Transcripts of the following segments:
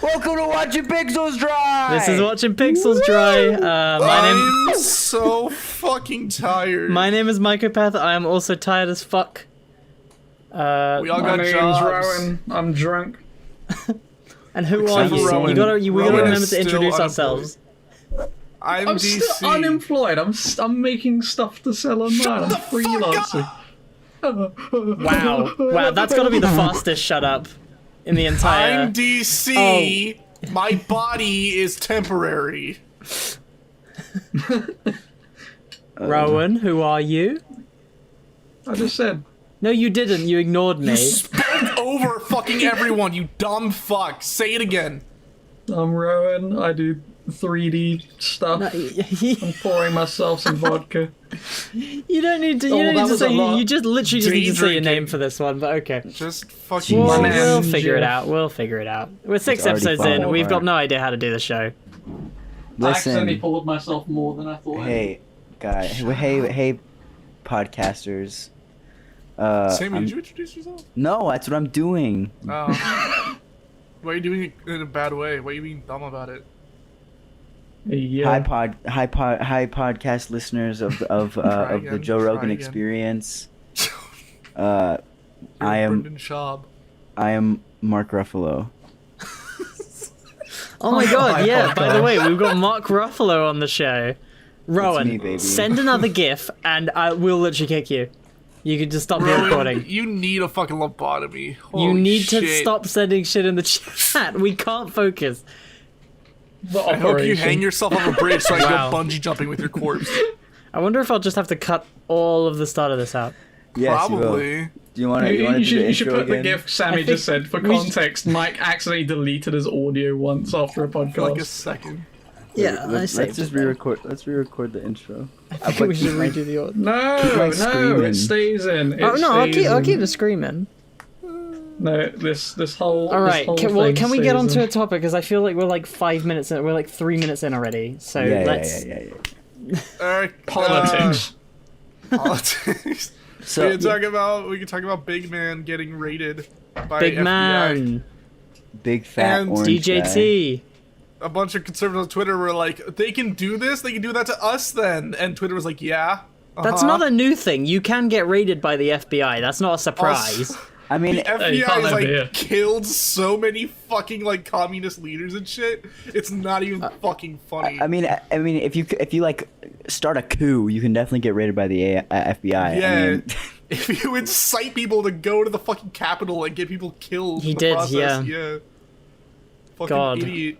Welcome to Watching Pixels Dry! This is Watching Pixels Dry. I'm so fucking tired. My name is Mycopath. I am also tired as fuck. We all got My name's jobs. Rowan. I'm drunk. And who Except are for you? Rowan. We gotta Rowan remember is to still introduce unemployed. ourselves. I'm I'm DC. still unemployed. I'm making stuff to sell online. Shut I'm the fuck freelancing. Wow, that's gotta be the fastest shut up in the entire. I'm DC. My body is temporary. Rowan, who are you? I just said. No, you didn't. You ignored me. You spoke over fucking everyone, you dumb fuck. Say it again. I'm Rowan. I do 3D stuff. I'm pouring myself some vodka. You don't need to. You Oh, don't that need to was a say. lot. You just literally just need to say your Day name drinking. for this one. But okay. Just fucking. We'll, My name's we'll figure it Jeff. out. We'll figure it out. We're 6 already episodes in. falling We've got apart. no idea how to do the show. I accidentally Listen, poured myself more than I thought. hey, guys, hey, podcasters. Sammy, I'm- did you introduce yourself? No, that's what I'm doing. Oh. Why are you doing it in a bad way? Why are you being dumb about it? Yeah. Hi podcast listeners of the again, Joe try Rogan again. Experience. You're I am Brendan Schaub. Mark Ruffalo. Oh my god, my yeah, God. by the way, we've got Mark Ruffalo on the show. Rowan, me, baby. send another GIF and I will literally kick you. You can just stop the Rowan, recording. you need a fucking lobotomy. You Holy need to shit. stop sending shit in the chat. We can't focus. The I hope you operation. hang yourself off a bridge so I Wow. go bungee jumping with your corpse. I wonder if I'll just have to cut all of the start of this out. Yes, you will. Probably. Do you want to? You, do should, the you should intro put the again? GIF Sammy I think just said. For we should- context, Mike accidentally deleted his audio once after a podcast. For like a second. Yeah, I Let's saved just it. re-record. Let's re-record the intro. I think we should redo the audio. Keep, No, like, no, screaming. it stays in. It Oh no, I'll stays keep in. the screaming. No, this whole. All right, this whole can we thing get stays onto in. a topic? Because I feel like we're like 5 minutes in. We're like 3 minutes in already. So Yeah, let's. yeah. Alright. Politics. Politics. So we can talk about Big Man getting raided by Big FBI. man, big fat And orange guy. DJT. A bunch of conservatives on Twitter were like, they can do this? They can do that to us then. And Twitter was like, yeah. That's not a new thing. You can get raided by the FBI. That's not a surprise. I mean, The you FBI can't has over here. like killed so many fucking like communist leaders and shit. It's not even fucking funny. I mean, if you like start a coup, you can definitely get raided by the FBI. yeah. I mean, If you incite people to go to the fucking Capitol and get people killed, He in the did, process, yeah. Fucking God. idiot.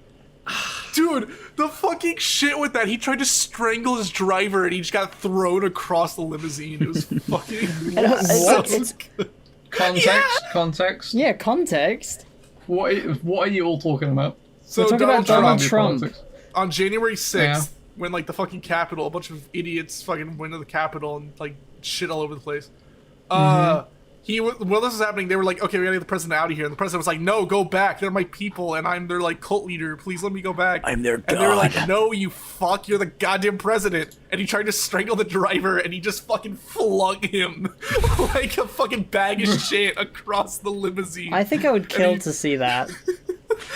Dude, the fucking shit with that. He tried to strangle his driver and he just got thrown across the limousine. It was fucking. What? so It's- good. Context. Yeah, context. What are you all talking about? So We're talking about Donald Trump. on January 6th, Yeah. when like the fucking Capitol, a bunch of idiots fucking went to the Capitol and like shit all over the place. While this was happening, they were like, okay, we gotta get the president out of here. And the president was like, no, go back. They're my people, and I'm their like cult leader. Please let me go back. I'm their And they were like, god. no, you fuck, you're the goddamn president. And he tried to strangle the driver, and he just fucking flung him like a fucking bag of shit across the limousine. I think I would kill he- to see that.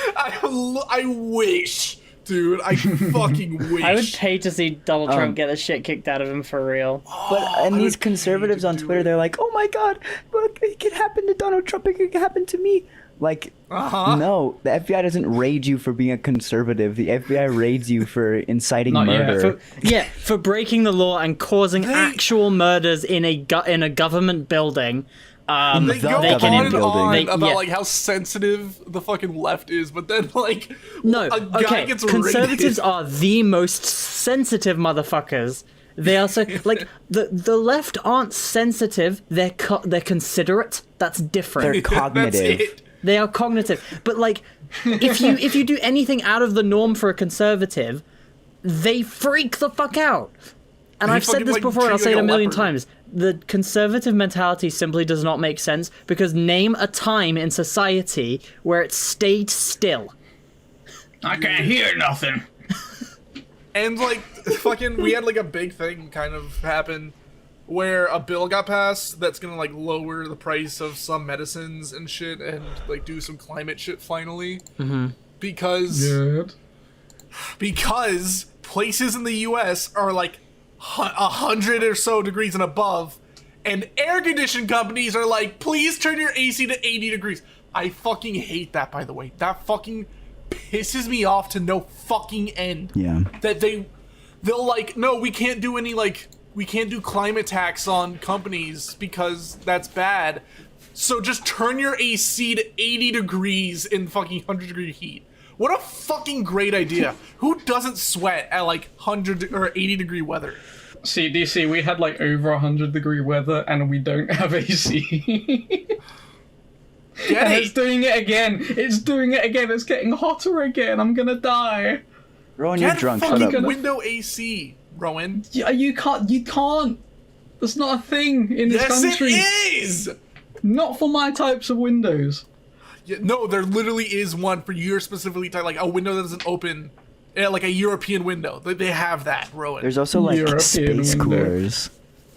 I wish, dude. I fucking wish. I would pay to see Donald Um, Trump get the shit kicked out of him for real. But and I these would conservatives pay to on do Twitter, it. they're like, "Oh my God, look, it could happen to Donald Trump. It could happen to me." Like, no, the FBI doesn't raid you for being a conservative. The FBI raids you for inciting Not yet. murder. For breaking the law and causing actual murders in a government building. They The go they can on and building. on They- about yeah. like how sensitive the fucking left is, but then like No, a guy okay. gets Conservatives raided. are the most sensitive motherfuckers. They are so like the left aren't sensitive. They're considerate. That's different. They're That's cognitive. it. They are cognitive. But like, if you do anything out of the norm for a conservative, they freak the fuck out. And They I've said fucking, this like, before, and I'll treat say it you a like a million leopard. times. The conservative mentality simply does not make sense because name a time in society where it stayed still. I can't hear nothing. And like fucking we had like a big thing kind of happen where a bill got passed that's gonna like lower the price of some medicines and shit and like do some climate shit finally. because places in the U.S. are like 100 or so degrees and above, and air conditioning companies are like, please turn your AC to 80 degrees. I fucking hate that, by the way. That fucking pisses me off to no fucking end. Yeah. That they'll like, no, we can't do any, like, we can't do climate tax on companies because that's bad. So just turn your AC to 80 degrees in fucking 100-degree heat. What a fucking great idea. Who doesn't sweat at like 100 or 80-degree weather? See, DC, we had like over 100-degree weather and we don't have AC. Get And it? it's doing it again. It's doing it again. It's getting hotter again. I'm gonna die. Rowan, you're Get drunk. Shut fucking up. window AC, Rowan. Yeah, you can't. You can't. That's not a thing in this Yes, country. it is! Not for my types of windows. Yeah, no, there literally is one for your specifically type, like a window that doesn't open, like a European window. They have that, Rowan. There's also like European space window. coolers.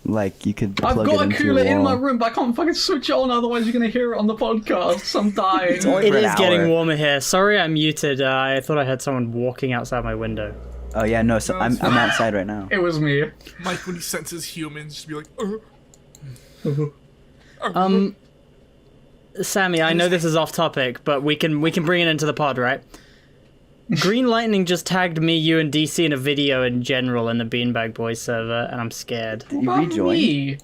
Like you could I've plug got it a into your cooler in my wall. room, but I can't fucking switch it on. Otherwise, you're gonna hear it on the podcast. I'm dying. It's only It for an is getting hour. warmer here. Sorry, I muted. I thought I heard someone walking outside my window. Oh yeah, no. So I'm outside right now. It was me. Mike, when he senses humans, just be like, Sammy, I know this is off topic, but we can bring it into the pod, right? Green Lightning just tagged me, you, and DC in a video in general in the Beanbag Boys server, and I'm scared. Did you rejoin? Me?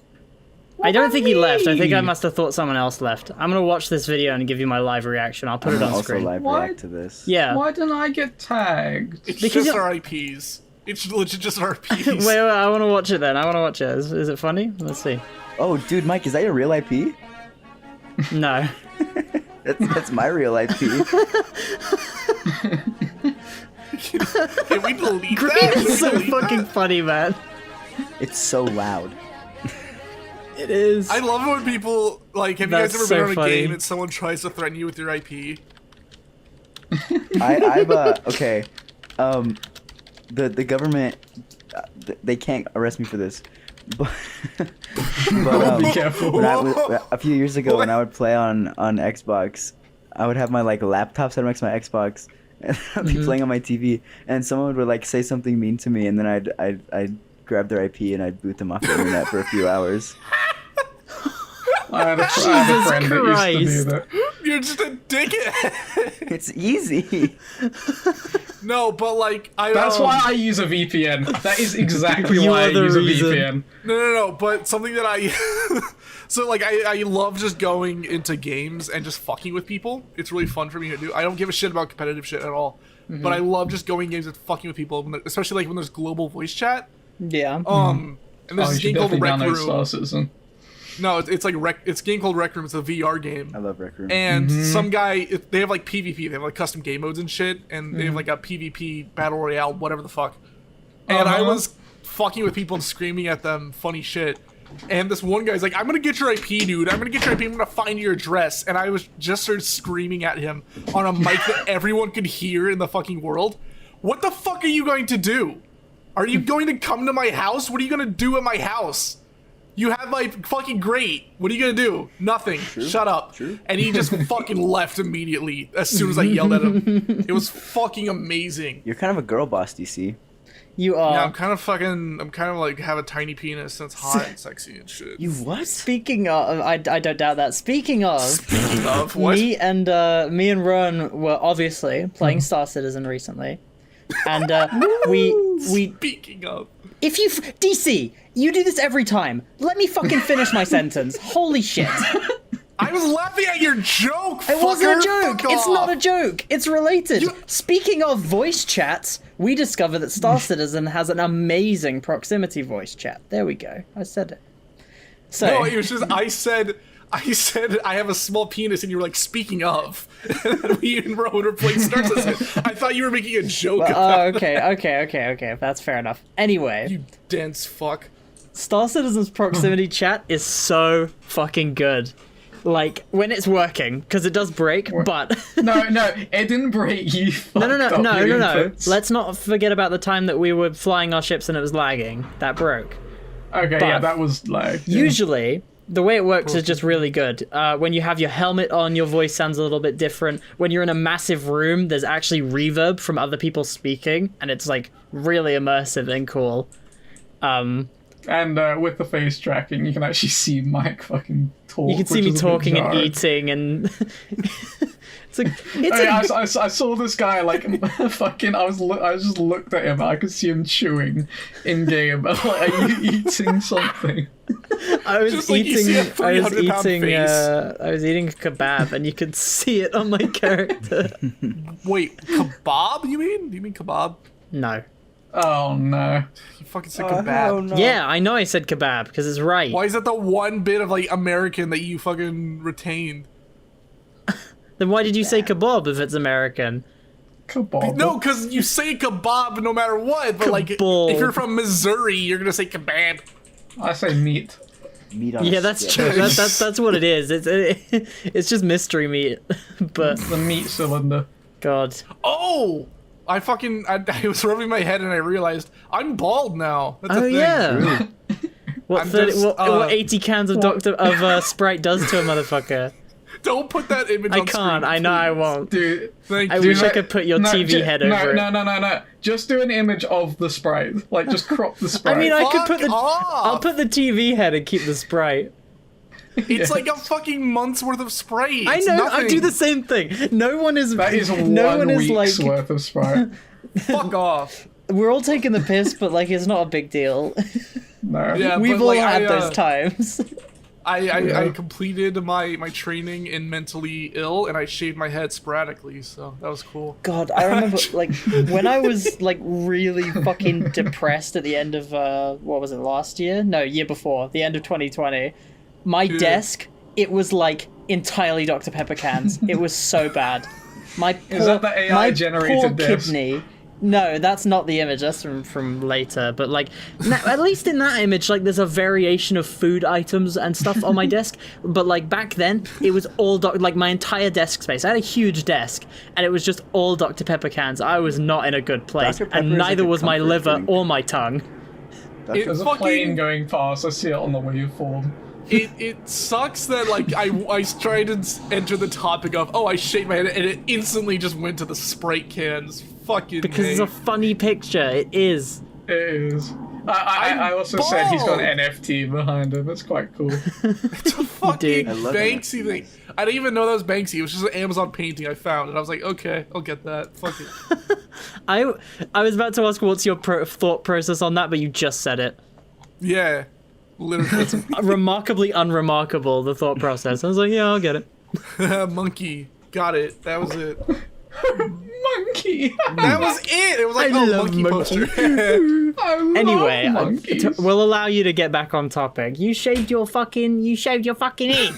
I don't think he left. I think I me? must have thought someone else left. I'm gonna watch this video and give you my live reaction. I'll put I'm it gonna on also screen. live What? react to this. Yeah. Why didn't I get tagged? it's Because just you- our IPs. It's legit just our IPs. Wait, I want to watch it then. I want to watch it. Is it funny? Let's see. Oh, dude, Mike, is that your real IP? No. That's my real IP. Can we delete that? It's so Can we delete fucking that? funny, man. It's so loud. It is. I love it when people, like, have you guys That's ever so been on a funny. game and someone tries to threaten you with your IP? I've okay. The government, they can't arrest me for this, but Be careful. when a few years ago when I would play on Xbox, I would have my like laptop set next to my Xbox, and I'd be playing on my TV, and someone would like say something mean to me, and then I'd grab their IP and I'd boot them off the internet for a few hours. I had a Jesus friend that Christ. used to do that. You're just a dickhead. It's easy. No, but like, That's why I use a VPN. That is exactly You why I are the use reason. a VPN. No, but something that I so like I love just going into games and just fucking with people. It's really fun for me to do. I don't give a shit about competitive shit at all. But I love just going in games and fucking with people, especially like when there's global voice chat. Yeah. And there's Oh, you this should game called definitely Rec download Star Room. Citizen. No, it's like it's a game called Rec Room. It's a VR game. I love Rec Room. And some guy, they have like PvP, they have like custom game modes and shit, and they have like a PvP battle royale, whatever the fuck. And I was fucking with people and screaming at them funny shit. And this one guy's like, I'm gonna get your IP, dude. I'm gonna get your IP. I'm gonna find your address. And I was just started screaming at him on a mic that everyone could hear in the fucking world. What the fuck are you going to do? Are you going to come to my house? What are you gonna do at my house? You have my fucking great. What are you gonna do? Nothing. Shut up. True. And he just fucking left immediately as soon as I yelled at him. It was fucking amazing. You're kind of a girl boss, DC. You are. Yeah, I'm kind of like have a tiny penis and it's hot and sexy and shit. You what? Speaking of, I don't doubt that. Speaking of, Speaking of what? me and Ron were obviously playing Star Citizen recently, and we Speaking of. if you DC, you do this every time. Let me fucking finish my sentence. Holy shit! I was laughing at your joke. It wasn't a fucker. joke. Fuck It's off. not a joke. It's related. You- Speaking of voice chats, we discovered that Star Citizen has an amazing proximity voice chat. There we go. I said it. So No, it was just I said I have a small penis, and you were like, speaking of. And then we and Rowan were playing Star Citizen. I thought you were making a joke oh, about okay. That's fair enough. Anyway, you dense fuck. Star Citizen's proximity chat is so fucking good. Like, when it's working, because it does break, but... No, it didn't break you. No. fucked up your inputs. Let's not forget about the time that we were flying our ships and it was lagging. That broke. Okay, but- yeah, that was like. Yeah. Usually, The way it works is just really good. When you have your helmet on, your voice sounds a little bit different. When you're in a massive room, there's actually reverb from other people speaking, and it's like really immersive and cool. And with the face tracking, you can actually see Mike fucking talk. You can see which me is a bit talking and jarring. eating, and it's like I saw this guy like fucking. I just looked at him. I could see him chewing in game. Like, are you eating something? I was Just like you see a 300-pound face. I was eating a kebab, and you could see it on my character. Wait, kebab? You mean? Do you mean kebab? No. Oh no! You fucking said kebab. Oh, no. Yeah, I know I said kebab because it's right. Why is that the one bit of like American that you fucking retained? Then why did you say kebab if it's American? Kebab. No, because you say kebab no matter what. But like, Kebab. if you're from Missouri, you're gonna say kebab. I say meat. Meat on Yeah, a that's stick. true. That's what it is. It's just mystery meat. But The meat cylinder. God, Oh, I was rubbing my head and I realized I'm bald now. That's a oh thing. yeah. What I'm 30, just, what 80 cans of Sprite does to a motherfucker? Don't put that image I on can't. screen, I know I please. won't. Dude, Thank I you. wish I could put your TV head over it. No. Just do an image of the Sprite. Like, just crop the Sprite. I mean, I could Fuck put off. I'll put the TV head and keep the Sprite. It's like a fucking month's worth of Sprite. I It's know. I do nothing. the same thing. No one is. That is no one is week's like. worth of Sprite. Fuck off. We're all taking the piss, but like it's not a big deal. No. Yeah, We've but, all like, had I, those times. I completed my training in mentally ill, and I shaved my head sporadically, so that was cool. God, I remember like when I was like really fucking depressed at the end of what was it, last year? No, year before, the end of 2020. My desk, it was like entirely Dr. Pepper cans. It was so bad. My poor, Is that the AI my generated poor desk? kidney. No, that's not the image. That's from later. But like, at least in that image, like, there's a variation of food items and stuff on my desk. But like back then, it was all like my entire desk space. I had a huge desk, and it was just all Dr. Pepper cans. I was not in a good place, Dr. Pepper and is like neither a was my comfort liver drink. or my tongue. There's a fucking- plane going past. I see it on the waveform. It sucks that like I tried to enter the topic of I shaved my head and it instantly just went to the Sprite cans. Fucking Because it's a funny picture. It is. It is. I also said he's got an bald. NFT behind him. It's quite cool. It's a fucking did. I love Banksy thing. I didn't even know that was Banksy. It was just an Amazon painting I found, and I was like, okay, I'll get that. Fuck it. I was about to ask what's your thought process on that, but you just said it. Yeah, literally. Remarkably unremarkable, the thought process. I was like, yeah, I'll get it. Monkey, got it. That was it. Monkey. That was it. It was like, I love monkey monkey. poster. I love Anyway, monkeys. we'll allow you to get back on topic. You shaved your fucking head.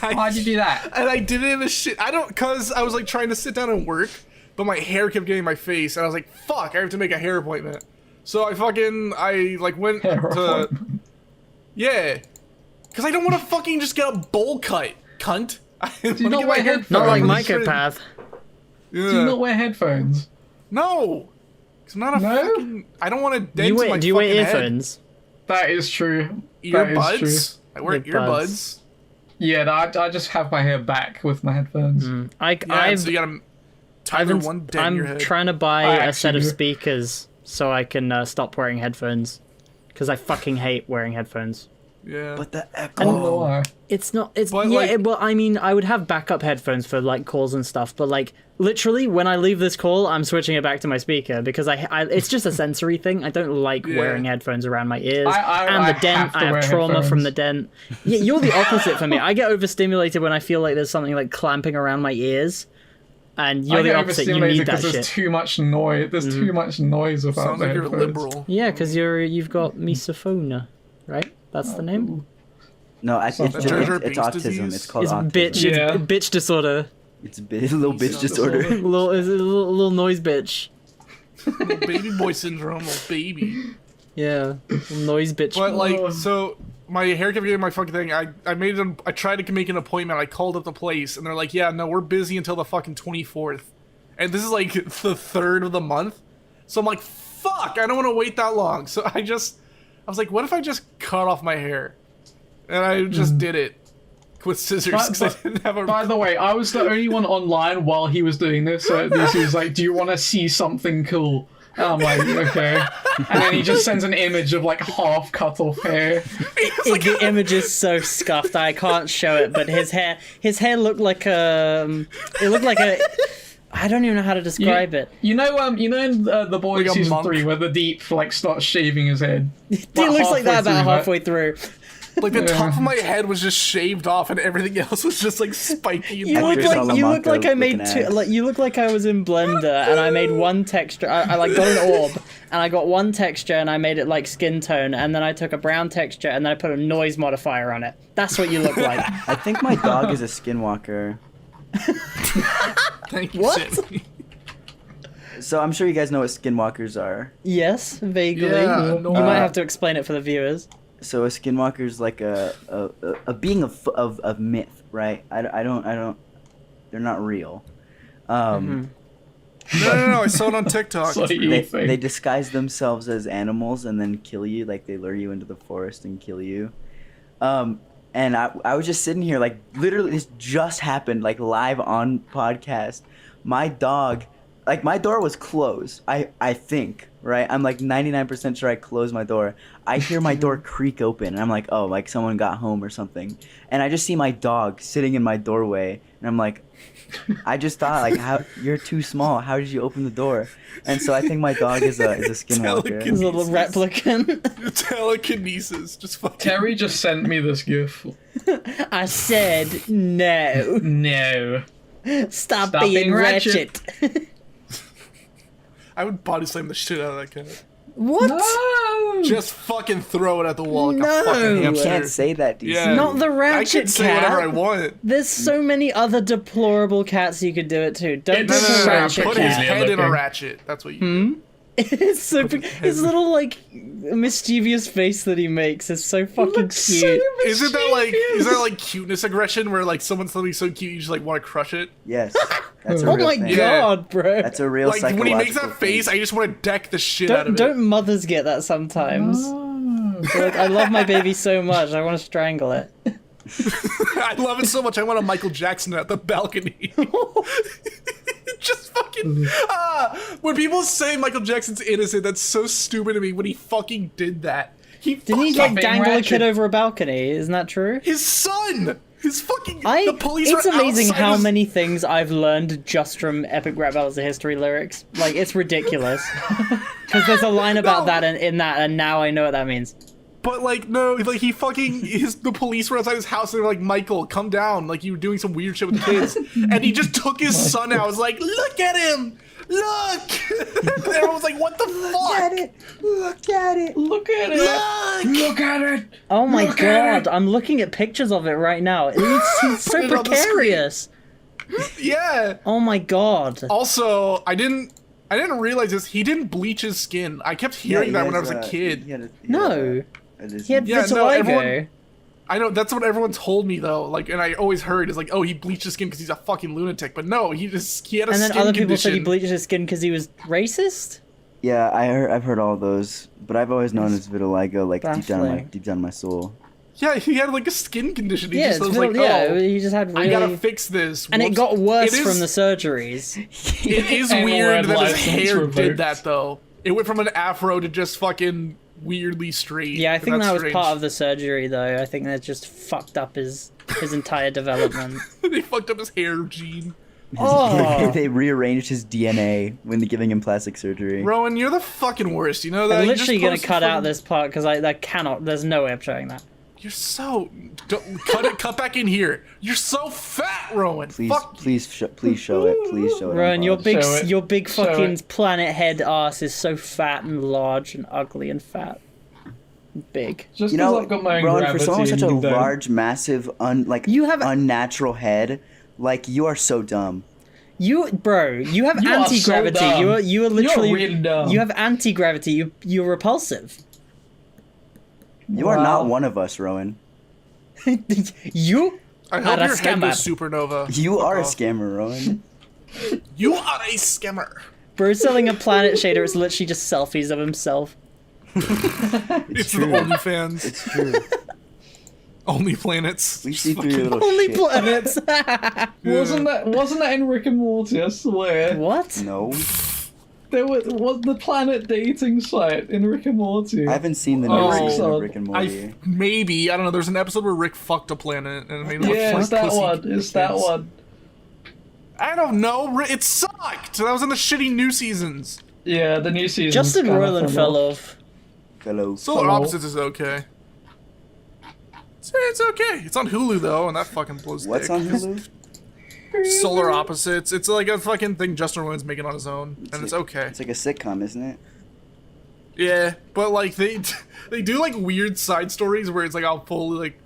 Why'd you do that? And I did it in a shit. Cause I was like trying to sit down and work, but my hair kept getting in my face, and I was like, fuck, I have to make a hair appointment. So I like went Hair to, appointment. yeah, cause I don't want to fucking just get a bowl cut, cunt. I you wanna not get my wear hair headphones? Not like cut. Mycopath. Yeah. Do you not wear headphones? No, cause I'm not a No? fucking. I don't want to dent my Do you wear fucking head. earphones? That is true. That is true. Earbuds. I wear Earbuds. earbuds. Yeah, no, I just have my hair back with my headphones. Yeah, so you gotta tether one dent in your I'm head. trying to buy I a set actually of do. speakers so I can stop wearing headphones. Because I fucking hate wearing headphones. Yeah. But the I don't know echo. why. It's not. It's But, yeah. like- Well, I mean, I would have backup headphones for like calls and stuff. But like, literally, when I leave this call, I'm switching it back to my speaker because I it's just a sensory thing. I don't like Yeah. wearing headphones around my ears I and the dent. have to I have wear trauma from headphones. the dent. Yeah, you're the opposite for me. I get overstimulated when I feel like there's something like clamping around my ears, and you're I the get opposite. You overstimulated need that because there's shit. too much noise. There's too much noise without Sounds the like you're a headphones. liberal. Yeah, because you've got misophonia, right? That's the name. No, I think it's, Jar Jar it's Binks autism. disease? It's called It's autism. bitch. Yeah. It's bitch disorder. It's a little bitch disorder. It's a little noise bitch. Baby boy syndrome, little baby. Yeah, little noise bitch. But like, so my hair kept getting my fucking thing. I tried to make an appointment. I called up the place, and they're like, "Yeah, no, we're busy until the fucking 24th," and this is like the 3rd of the month. So I'm like, "Fuck, I don't want to wait that long." So I was like, "What if I just cut off my hair?" and I just did it with scissors because I didn't have a. By the way, I was the only one online while he was doing this. So he was like, "Do you want to see something cool?" And I'm like, "Okay." And then he just sends an image of like half cut off hair. The image is so scuffed I can't show it, but his hair looked like it looked like a. I don't even know how to describe it. You know in The Boys Like a season monk. 3 where the Deep like starts shaving his head. It looks like that about halfway through. Like the top of my head was just shaved off, and everything else was just like spiky. And You look Actress like I made looking two. ass. Like you look like I was in Blender and I made one texture. I like got an orb and I got one texture and I made it like skin tone, and then I took a brown texture and then I put a noise modifier on it. That's what you look like. I think my dog is a skinwalker. Thank you, What? Sammy. So I'm sure you guys know what skinwalkers are. Yes, vaguely. Yeah, no. You might have to explain it for the viewers. So a skinwalker is like a being of myth, right? I don't. They're not real. No, I saw it on TikTok. So you They think. they disguise themselves as animals and then kill you. Like they lure you into the forest and kill you. And I was just sitting here, like literally this just happened, like live on podcast. My dog, like my door was closed. I think, right? I'm like 99% sure I closed my door. I hear my door creak open, and I'm like, oh, like someone got home or something. And I just see my dog sitting in my doorway, and I'm like, I just thought, like, how you're too small. How did you open the door? And so I think my dog is a skinwalker. This little replicant. Telekinesis, just fucking. Terry just sent me this gif. I said no. No. Stop Stop being being ratchet. ratchet. I would body slam the shit out of that cat. What? No. Just fucking throw it at the wall like No. a fucking You hamster. can't say that, DC. Yeah. Not the I ratchet can say cat. whatever I want. There's so many other deplorable cats you could do it to. Don't do No, the ratchet Put his cat. head in a looking. ratchet. That's what you It's so his little like mischievous face that he makes is so fucking Looks so cute. do. Isn't that like mischievous. cuteness aggression where like someone's something so cute you just like want to crush it? Yes, that's a Oh real my thing. Yeah. god, bro! That's a real Like when he makes that psychological face, thing. I just want to deck the shit out of don't it. mothers get that sometimes? They're like, I love my baby so much, I want to strangle it. I love it so much. I want a Michael Jackson at the balcony. Just fucking when people say Michael Jackson's innocent, that's so stupid to me. When he fucking did that, Didn't he Stop like being dangle a ratchet. kid over a balcony? Isn't that true? his son, his fucking The police. it's were amazing outside how his- many things I've learned just from Epic Rap Battles of History lyrics. Like, it's ridiculous. Because there's a line about No. that in that, and now I know what that means. But like no, like he fucking the police were outside his house and they were like, Michael, come down, like you were doing some weird shit with the kids, and he just took his son out. I was like, look at him, look. Everyone was like, what the fuck? Look at it. Look at it. Look. Look at it. Oh my Look at god, I'm looking at pictures of it right now. It's so Put it on the precarious. Yeah. Oh my god. Also, I didn't realize this. He didn't bleach his skin. I kept hearing he that when I has, was a kid. No. He had Yeah, no, vitiligo. everyone- I know that's what everyone told me though. Like, and I always heard is like, oh, he bleached his skin because he's a fucking lunatic. But no, he had a And skin then other people said he condition. bleached his skin because he was racist? Yeah, I've heard all those, but I've always known it's vitiligo, like Baffling. deep down in my soul. Yeah, he had like a skin condition. He Yeah, just it's was like, yeah, oh, he just had I really... gotta fix this. And it Whoops. got worse It is- from the surgeries. It is And weird red that his license hair revoked. did that though. It went from an afro to just fucking weirdly straight. Yeah, I and think that's that was strange. part of the surgery, though. I think that just fucked up his entire development. They fucked up his hair gene. Oh. They rearranged his DNA when they're giving him plastic surgery. Rowan, you're the fucking worst. You know that? I'm You just literally gonna post cut out fucking- this part because that cannot. There's no way of showing that. You're so. Don't, cut it. Cut back in here. You're so fat, Rowan. Please, Fuck. please show it. Please show it. on Rowan, your pod. big, Show it. your big Show fucking it. planet head ass is so fat and large and ugly and fat, and big. Just You because know, I've got my own Rowan, for someone with such a gravity and you don't. large, massive, You have- unnatural head, like you are so dumb. You, bro, you have You are so anti-gravity. dumb. You are literally. really dumb. You have anti-gravity. You're repulsive. You are Wow. not one of us, Rowan. You I hope are a your head goes scammer. supernova. You are a Oh. scammer, Rowan. You are a scammer. Bro selling a planet shader. It's literally just selfies of himself. It's true. the OnlyFans. It's true. Only planets. We see through your little Only shit. planets. Wasn't that in Rick and Morty? I swear. What? No, There was the planet dating site in Rick and Morty. I haven't seen the new Oh, season God. of Rick and Morty. Maybe, I don't know. There's an episode where Rick fucked a planet and it made him look Yeah, like it's that pussy one. It's that kids. one. I don't know. It sucked. That was in the shitty new seasons. Yeah, the new season. Justin Roiland fell off. Fellow. Solar Hello. Opposites is okay. It's okay. It's on Hulu though, and that fucking blows What's dick. on Hulu? Solar Opposites. It's like a fucking thing Justin Roiland's making on his own, and it's okay. It's like a sitcom, isn't it? Yeah, but like they do like weird side stories where it's like a full like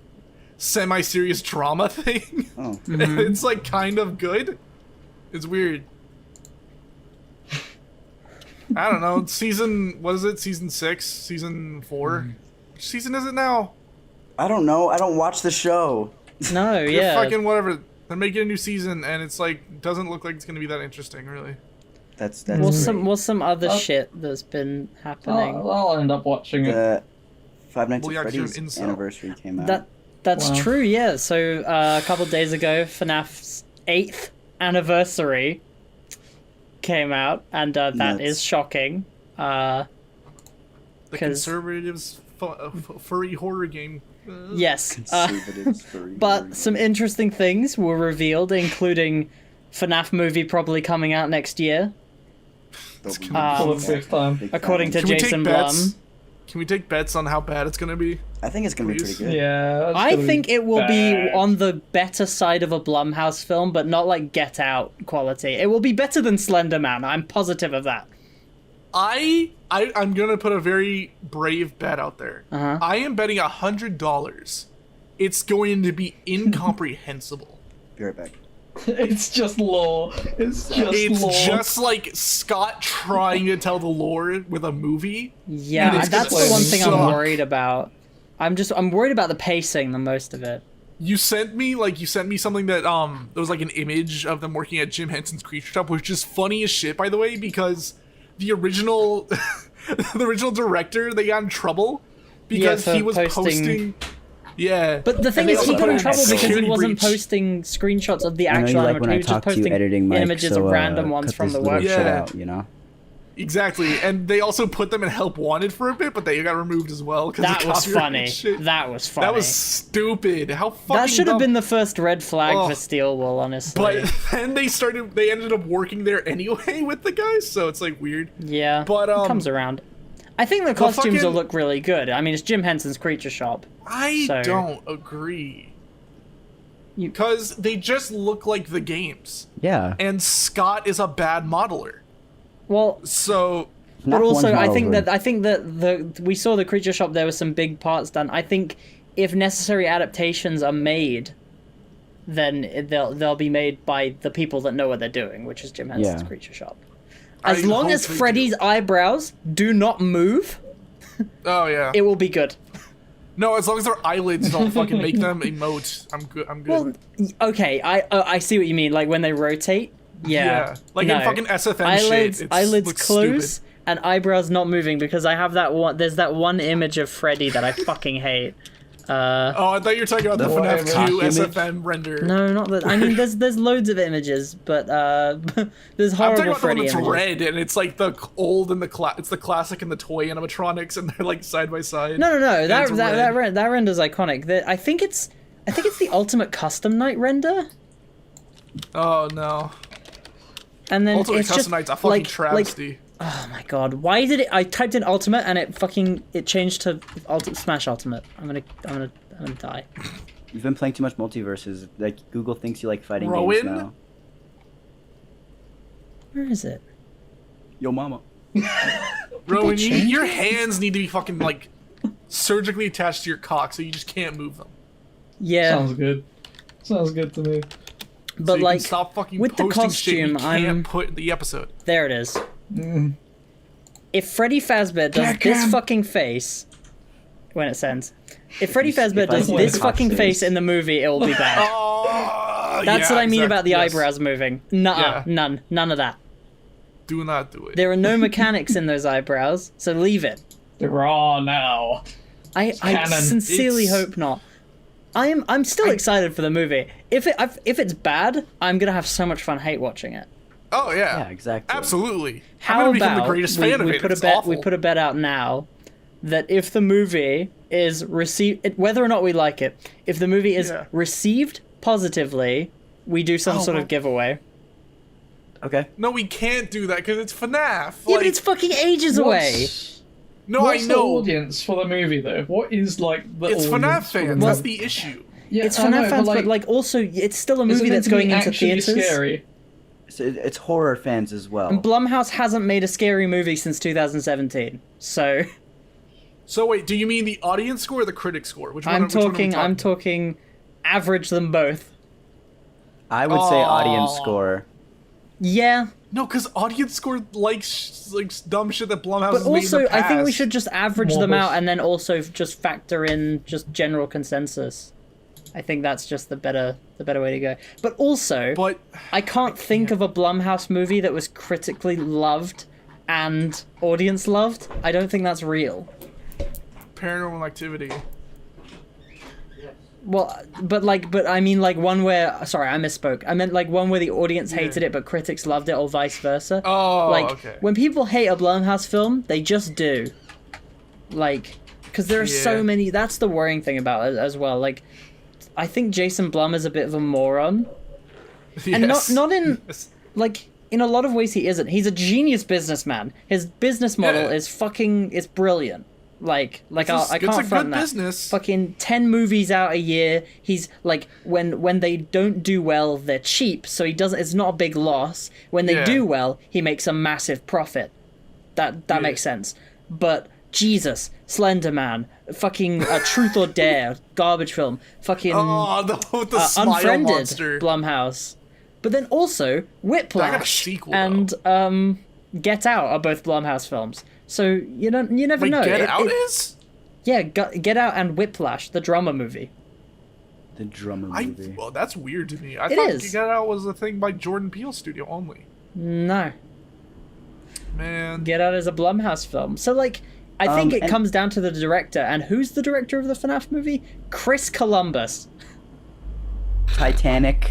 semi-serious drama thing. Oh, And it's like kind of good. It's weird. I don't know. Season what is it? Season 6? Season 4? Which season is it now? I don't know. I don't watch the show. No, They're yeah. fucking whatever. They're making a new season, and it's like doesn't look like it's gonna be that interesting, really. That's What's great. some other shit that's been happening? I'll end up watching it. The Five Nights Well, at yeah, 'cause you're an Freddy's incel. anniversary came out. That's Wow. true, yeah. So a couple days ago, FNAF's 8th anniversary came out, and that Nuts. is shocking. The 'Cause- conservatives furry horror game. Yes, Conservatives for but some interesting things were revealed, including FNAF movie probably coming out next year, For the fifth time. according to Can we take Jason bets? Blum. Can we take bets on how bad it's gonna be? I think it's gonna be Please? pretty good. Yeah. that's I gonna be think it will be bad. on the better side of a Blumhouse film, but not like Get Out quality. It will be better than Slender Man. I'm positive of that. I'm gonna put a very brave bet out there. Uh-huh. I am betting $100 it's going to be incomprehensible. Be right back. It's just lore. It's just It's lore. just like Scott trying to tell the lore with a movie. Yeah, And it's that's gonna the one thing suck. I'm worried about. I'm worried about the pacing the most of it. You sent me something that there was like an image of them working at Jim Henson's Creature Shop, which is funny as shit, by the way, because the original the original director, they got in trouble because for he was posting- posting. Yeah, But the thing And they is, he also got put in a trouble because he security wasn't breach. posting screenshots of the I know actual you like when animator. He I was just talk to you posting editing Mike, images so, of random ones cut from this the little work. shit Yeah. out, you know? Exactly, and they also put them in Help Wanted for a bit, but they got removed as well. 'Cause That of was copyright funny. shit. That was funny. That was stupid. How fucking That should have dumb. been the first red flag Ugh. for Steelwool, honestly. But then they ended up working there anyway with the guys, so it's like weird. yeah, but, it comes around. I think the costumes will fucking- look really good. I mean, it's Jim Henson's Creature Shop. I So- don't agree. You- Because they just look like the games. Yeah. And Scott is a bad modeler. Well, So but Not also, one I model think group. that we saw the Creature Shop. There were some big parts done. I think if necessary adaptations are made, then they'll be made by the people that know what they're doing, which is Jim Henson's Yeah. Creature Shop. As I long hope as they Freddy's eyebrows do not move, oh yeah. it will be good. No, as long as their eyelids don't fucking make them emote, I'm good. I'm good. Well, okay, I see what you mean. Like when they rotate. Yeah. Like no. in fucking SFM eyelids, shit. It eyelids looks close stupid. and eyebrows not moving because I have that one. There's that one image of Freddy that I fucking hate. Oh, I thought you were talking about the The FNAF cock 2 image? SFM render. No, not that. I mean, there's loads of images, but there's I'm talking horrible about the one Freddy that's images. red, and it's like the old and it's the classic and the toy animatronics, and they're like side by side. No. And it's That render's iconic. I think it's the ultimate custom night render, Oh no. and then Ultimate it's Custom just Night's a fucking like travesty. oh my god, why did it? I typed in ultimate and it changed to Smash Ultimate. I'm gonna die. You've been playing too much multiverses. Like, Google thinks you like fighting games Rowan? now. Where is it? Yo, mama. Rowan, change your hands need to be fucking like surgically attached to your cock, so you just can't move them. Yeah, Sounds good. Sounds good to me. So but you like can stop fucking with the posting shit you costume, can't I'm put in the episode. there. It is. If Freddy Fazbear does Jack this Cam. fucking face when it sends, if Freddy If Fazbear I does see this the fucking cock face face. in the movie, it will be bad. Oh, That's yeah, what I mean about the exactly, yes. eyebrows moving. Nuh-uh, Yeah. none of that. Do not do it. There are no mechanics in those eyebrows, so leave it. They're raw now. I canon. sincerely It's- hope not. I'm still excited for the movie. If it's bad, I'm gonna have so much fun hate watching it. Oh yeah. Yeah, exactly. Absolutely. How I'm gonna become about the greatest fan of it. put a It's bet? awful. We put a bet out now that if the movie is received, whether or not we like it, if the movie is received positively, we do some sort of giveaway. Okay. No, we can't do that because it's FNAF. Yeah, but it's fucking ages away. No, What's I the know. audience for the movie though? What is like the It's audience FNAF for the fans. movie? That's the issue. Yeah, It's I know, FNAF fans, but like also it's still a is it movie meant that's to be going into actually theaters. Scary? So it's horror fans as well. And Blumhouse hasn't made a scary movie since 2017. So So wait, do you mean the audience score or the critic score? Which one? I'm which one are we I'm talking average them both. I would say audience Aw. score. Yeah, No, because audience score likes dumb shit that Blumhouse but has made in also the I think we past. should just average them out and then also just factor in just general consensus. I think that's just the better way to go. But also, But I can't think of a Blumhouse movie that was critically loved and audience loved. I don't think that's real. Paranormal Activity. Well, but I mean like one where, sorry, I misspoke. I meant like one where the audience hated it but critics loved it, or vice versa. Oh, like okay. when people hate a Blumhouse film, they just do. Like, because there are so Yeah. many. That's the worrying thing about it as well. Like, I think Jason Blum is a bit of a moron, and Yes. not in Yes. like in a lot of ways he isn't. He's a genius businessman. His business model Yeah. is brilliant. Like I It's can't a front good that. business. Fucking 10 movies out a year. He's like when they don't do well, they're cheap, so he doesn't. It's not a big loss. When they Yeah. do well, he makes a massive profit. That Yeah. makes sense. But Jesus, Slender Man, fucking Truth or Dare, garbage film, fucking Oh, the smile Unfriended, monster. Blumhouse. But then also Whiplash sequel, and Get Out are both Blumhouse films. So you never Wait, know. Get Out is? Yeah, Get Out and Whiplash, the drummer movie. The drummer I movie. well, that's weird to me. I It thought is. Get Out was a thing by Jordan Peele Studio only. No, Man. Get Out is a Blumhouse film. So like, I think it and- comes down to the director. And who's the director of the FNAF movie? Chris Columbus. Titanic,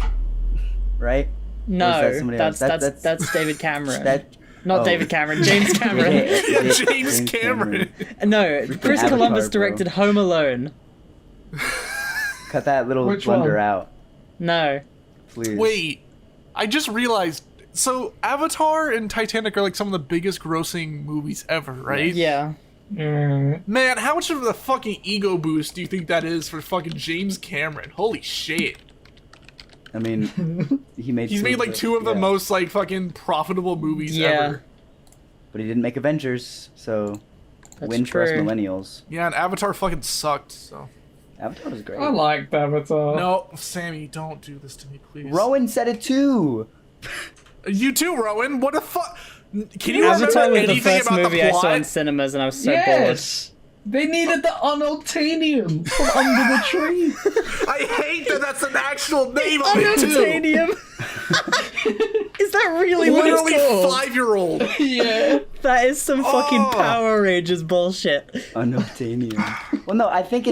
right? Or No, is that somebody else? that's David Cameron. That Not oh. David Cameron, James Cameron. Yeah, James Cameron. No, Chris Avatar, Columbus bro. directed Home Alone. Cut that little Which blunder one? out, No. please. Wait, I just realized. So Avatar and Titanic are like some of the biggest grossing movies ever, right? Yeah. Man, how much of a fucking ego boost do you think that is for fucking James Cameron? Holy shit. I mean, he's Made like two of the most like fucking profitable movies Yeah. ever. But he didn't make Avengers, so That's win for us true. millennials. Yeah, and Avatar fucking sucked, so. Avatar was great. I liked Avatar. No, Sammy, don't do this to me, please. Rowan said it too. You too, Rowan. What the fuck? Can you Avatar remember was the anything first about movie the I plot? saw in cinemas, and I was so Yes! They needed the unobtainium from under the tree. I hate that that's an actual name of bored. it too. Unobtainium. Is that really what it's Literally called? 5-year-old. Yeah. That is some fucking Oh. Power Rangers bullshit. Unobtainium. Well, no, I think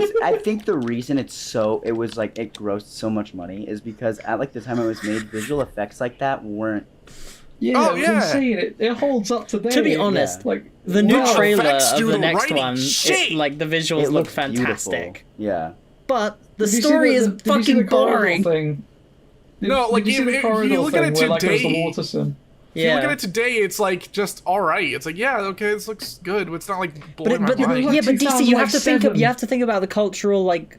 the reason it was like it grossed so much money is because at like the time it was made, visual effects like that weren't. Yeah, Oh, it was yeah. insane. It holds up today. To be honest, like The new Wow, trailer effects of do the the next writing one, shit. like the visuals It look looked fantastic. beautiful. Yeah. But the did you see story is did you see fucking the corridor boring. Thing? No, like, did you see if- the if you corridor look at thing it where, like, there's the today- water sim? If you look Yeah. at it today, it's like just all right. It's like, yeah, okay, this looks good. It's not like blowing But my mind. yeah, but DC, you have to think 2007. about the cultural like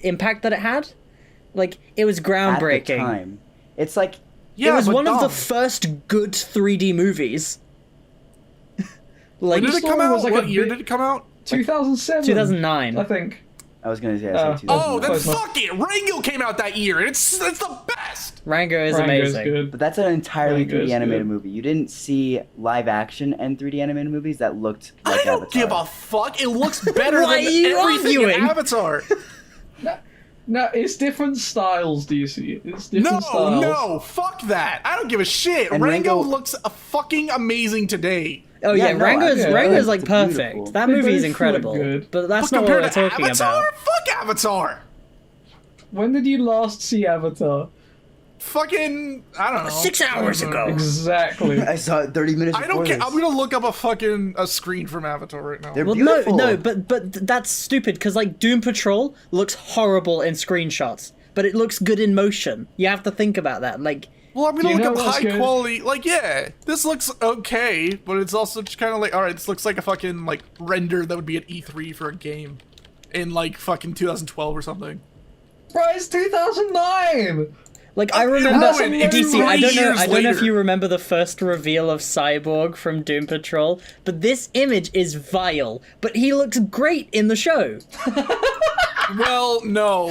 impact that it had. Like it was At the groundbreaking. time, it's like Yeah, it was but one of the dumb. first good 3D movies. When did it come story out? was like What a year bit- did it come out? 2007. 2009. I think. I was gonna say. Oh. I said 2000. Oh, then Close enough. fuck it. Rango came out that year, and it's the best. Rango is Rango's amazing. good. But that's an entirely Rango's 3D animated good. movie. You didn't see live action and 3D animated movies that looked like I don't Avatar. give a fuck. It looks better Why than are you everything in arguing? Avatar. No, it's different styles, DC. It's different No, styles. no, fuck that. I don't give a shit. And Rango Rango- looks fucking amazing today. Oh yeah, Yeah, no, Rango's I- Rango's it's like perfect. beautiful. That They movie is both incredible. look good. But that's But not what compared we're to talking Avatar, about. fuck Avatar. When did you last see Avatar? Fucking, I don't know. 6 hours ago. Exactly. I saw it 30 minutes I before don't care. this. I'm gonna look up a screen from Avatar right now. They're Well, beautiful. no, but that's stupid because like Doom Patrol looks horrible in screenshots, but it looks good in motion. You have to think about that. Like, Well, I'm gonna Do you look know up what's high good? quality. Like, yeah, this looks okay, but it's also just kind of like, all right, this looks like a fucking like render that would be at E3 for a game in like fucking 2012 or something. Bro, it's 2009! like I remember Rowan, it's DC. I 3 don't know. years I don't know if later. you remember the first reveal of Cyborg from Doom Patrol, but this image is vile. But he looks great in the show. Well, no.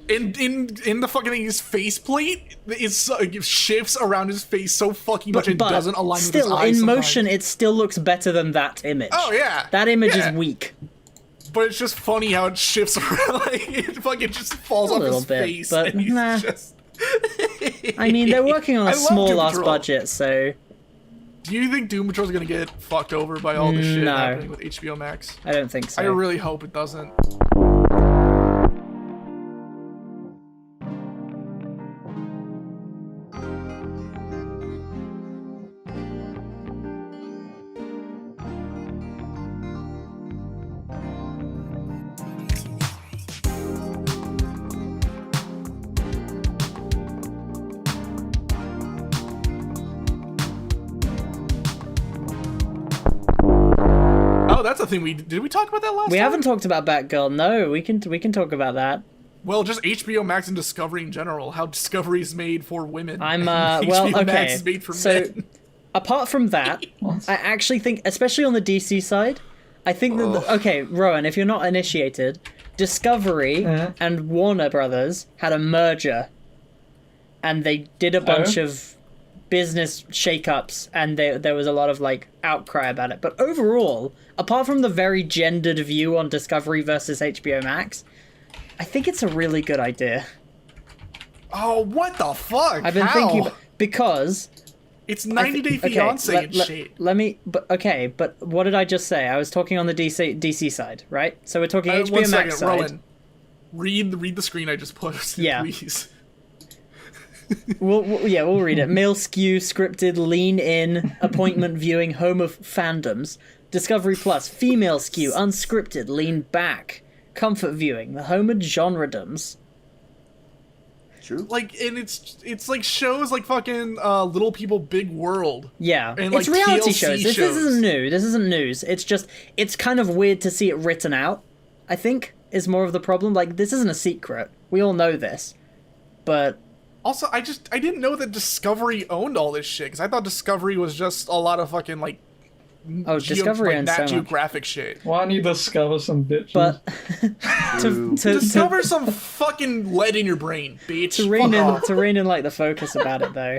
In the fucking thing, his faceplate it shifts around his face so fucking much it But doesn't align with still, his eyes in sometimes. motion, it still looks better than that image. Oh yeah, That image yeah. is weak. But it's just funny how it shifts around. Like, it fucking just falls A off little his bit, face. but and he's nah. just... I mean, they're working on I a love small Doom ass Patrol. budget, so Do you think Doom Patrol's gonna get fucked over by all this shit No. happening with HBO Max? I don't think so. I really hope it doesn't. Oh, that's a thing did we talk about that last We time? haven't talked about Batgirl. No, we can talk about that. Well, just HBO Max and Discovery in general. How Discovery is made for women. I'm and well, HBO okay. Max is made for So, men. apart from that, I actually think, especially on the DC side, I think that okay, Rowan, if you're not initiated, Discovery and Warner Brothers had a merger, and they did a bunch of business shakeups, and there was a lot of like outcry about it. But overall, apart from the very gendered view on Discovery versus HBO Max, I think it's a really good idea. Oh, what the fuck? I've been How? thinking because It's 90 Day okay, Fiance and shit. let me. But what did I just say? I was talking on the DC side, right? So we're talking HBO 1 Max second, side. Rowan. Read the screen I just posted, Yeah. please. We'll read it. Male skew, scripted, lean in, appointment viewing, home of fandoms. Discovery Plus, female skew, unscripted, lean back. Comfort viewing, the home of genredoms. True. Like, and it's like shows like fucking Little People Big World. Yeah, And, it's like, reality TLC shows. This shows. isn't new. This isn't news. It's just, it's kind of weird to see it written out, I think, is more of the problem. Like, this isn't a secret. We all know this. But Also, I didn't know that Discovery owned all this shit, because I thought Discovery was just a lot of fucking like Discovery like owns Nat so much. Geographic shit. Why don't you discover some bitches? But True. to Discover some fucking lead in your brain, bitch. to rein Fuck in off. to rein in like the focus about it though,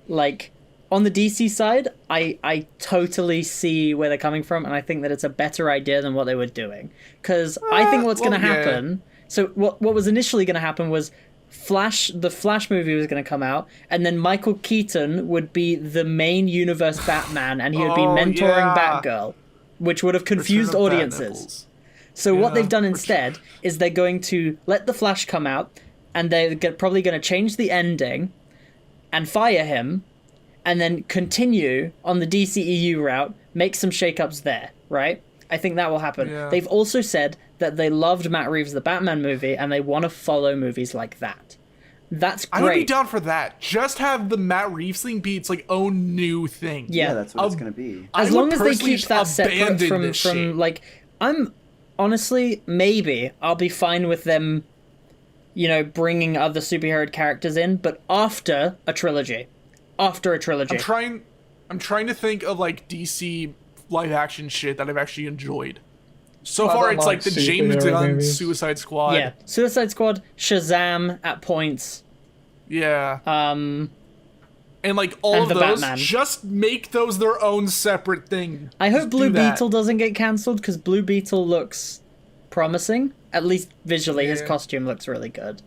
like on the DC side, I totally see where they're coming from, and I think that it's a better idea than what they were doing. Because I think what's well, going to yeah. happen. So what was initially going to happen was the Flash movie was going to come out, and then Michael Keaton would be the main universe Batman, and he would be Oh, mentoring yeah. Batgirl, which would have confused Return of Bat audiences. Nipples. So what Yeah, they've done instead is they're going to let the Flash come out, and they're probably going to change the ending, and fire him, and then continue on the DCEU route, make some shakeups there, right? I think that will happen. Yeah. They've also said that they loved Matt Reeves' The Batman movie, and they want to follow movies like that. That's I would be great. down for that. Just have the Matt Reeves thing be its like own new thing. Yeah. Yeah, that's what it's I'll- gonna be. I As would long as they personally keep just that separate abandon from this shit. like, I'm honestly maybe I'll be fine with them, bringing other superhero characters in, but after a trilogy. I'm trying to think of like DC live action shit that I've actually enjoyed. So I far, don't it's like the James superhero Gunn movies. Suicide Squad. Yeah, Suicide Squad, Shazam at points. Yeah. Um, And like all and of the those, Batman. just make those their own separate thing. I hope Just Blue do that. Beetle doesn't get cancelled because Blue Beetle looks promising. At least visually, his Yeah. costume looks really good.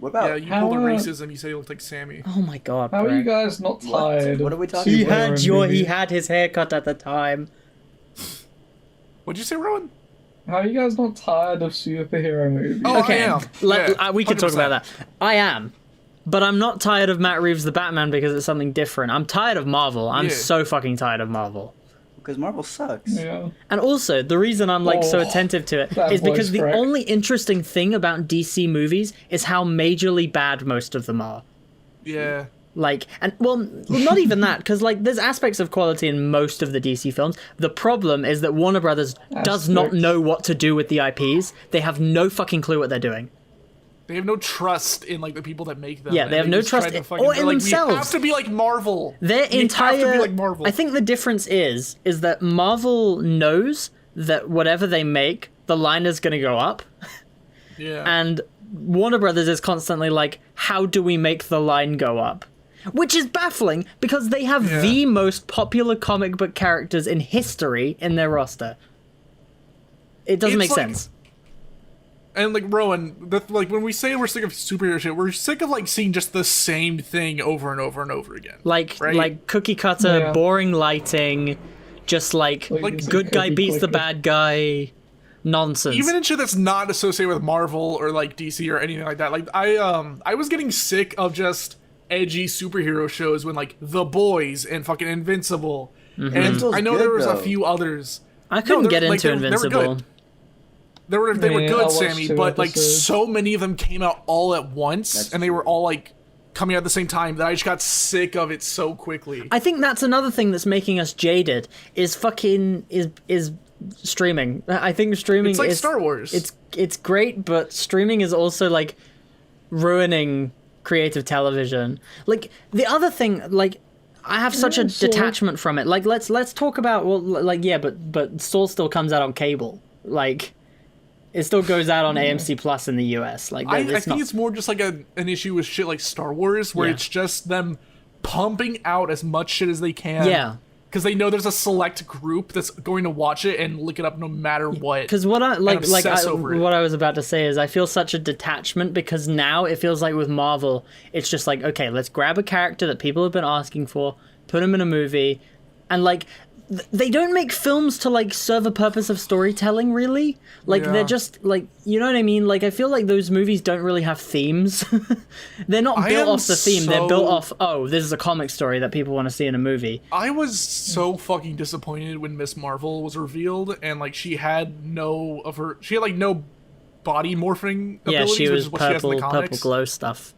What Yeah, about you How, pull the uh, racism. You say you look like Sammy. Oh my god, How are bro. you guys not tired? What are we talking He about? had he had his haircut at the time. What'd you say, Rowan? How are you guys not tired of superhero movies? Oh, Okay, I am. Yeah, we can talk 100%. about that. I am. But I'm not tired of Matt Reeves' The Batman because it's something different. I'm tired of Marvel. I'm Yeah. so fucking tired of Marvel. Because Marvel sucks. Yeah. And also, the reason I'm like so Oh, attentive to it that is because voice the crack. only interesting thing about DC movies is how majorly bad most of them are. Yeah. Like, and well, not even that, because like there's aspects of quality in most of the DC films. The problem is that Warner Brothers does not Aspects. know what to do with the IPs. They have no fucking clue what they're doing. They have no trust in like the people that make them. Yeah, and they have no just try trust to in- fucking- or they're in like, themselves. We have to be like Marvel. Their We entire have to be like Marvel. I think the difference is that Marvel knows that whatever they make, the line is going to go up, Yeah. and Warner Brothers is constantly like, how do we make the line go up? Which is baffling because they have Yeah. the most popular comic book characters in history in their roster. It doesn't It's make like- sense. And like Rowan, like when we say we're sick of superhero shit, we're sick of like seeing just the same thing over and over and over again. Like right? cookie cutter, Yeah. boring lighting, just like Like, good guy cookie beats the clicker. bad guy nonsense. Even in shit that's not associated with Marvel or like DC or anything like that. Like I was getting sick of just edgy superhero shows when like The Boys and fucking Invincible. And Invincible's I know good, there was a though. few others. I couldn't they're- get like, into they were Invincible. good. They were Yeah, I good, watched Sammy, 2 but like episodes. so many of them came out all at once, That's and they were true. all like coming out at the same time that I just got sick of it so quickly. I think that's another thing that's making us jaded is fucking is streaming. I think streaming It's like is Star Wars. It's great, but streaming is also like ruining creative television. Like the other thing, like I have such a so- detachment from it. Like let's talk about like yeah, but Saul still comes out on cable. Like it still goes out on AMC Plus in the US. Like I it's think not, it's more just like an issue with shit like Star Wars, where Yeah. it's just them pumping out as much shit as they can. yeah. Because they know there's a select group that's going to watch it and look it up no matter what. Because what I obsess over it. what I was about to say is I feel such a detachment because now it feels like with Marvel it's just like okay, let's grab a character that people have been asking for, put him in a movie, and like they don't make films to like serve a purpose of storytelling really. Like Yeah. they're just like, you know what I mean? Like I feel like those movies don't really have themes. They're not I built am off the theme. They're built so- off this is a comic story that people want to see in a movie. I was so fucking disappointed when Miss Marvel was revealed, and like she had no body morphing abilities, Yeah, she which was is what she has in the purple comics. glow stuff.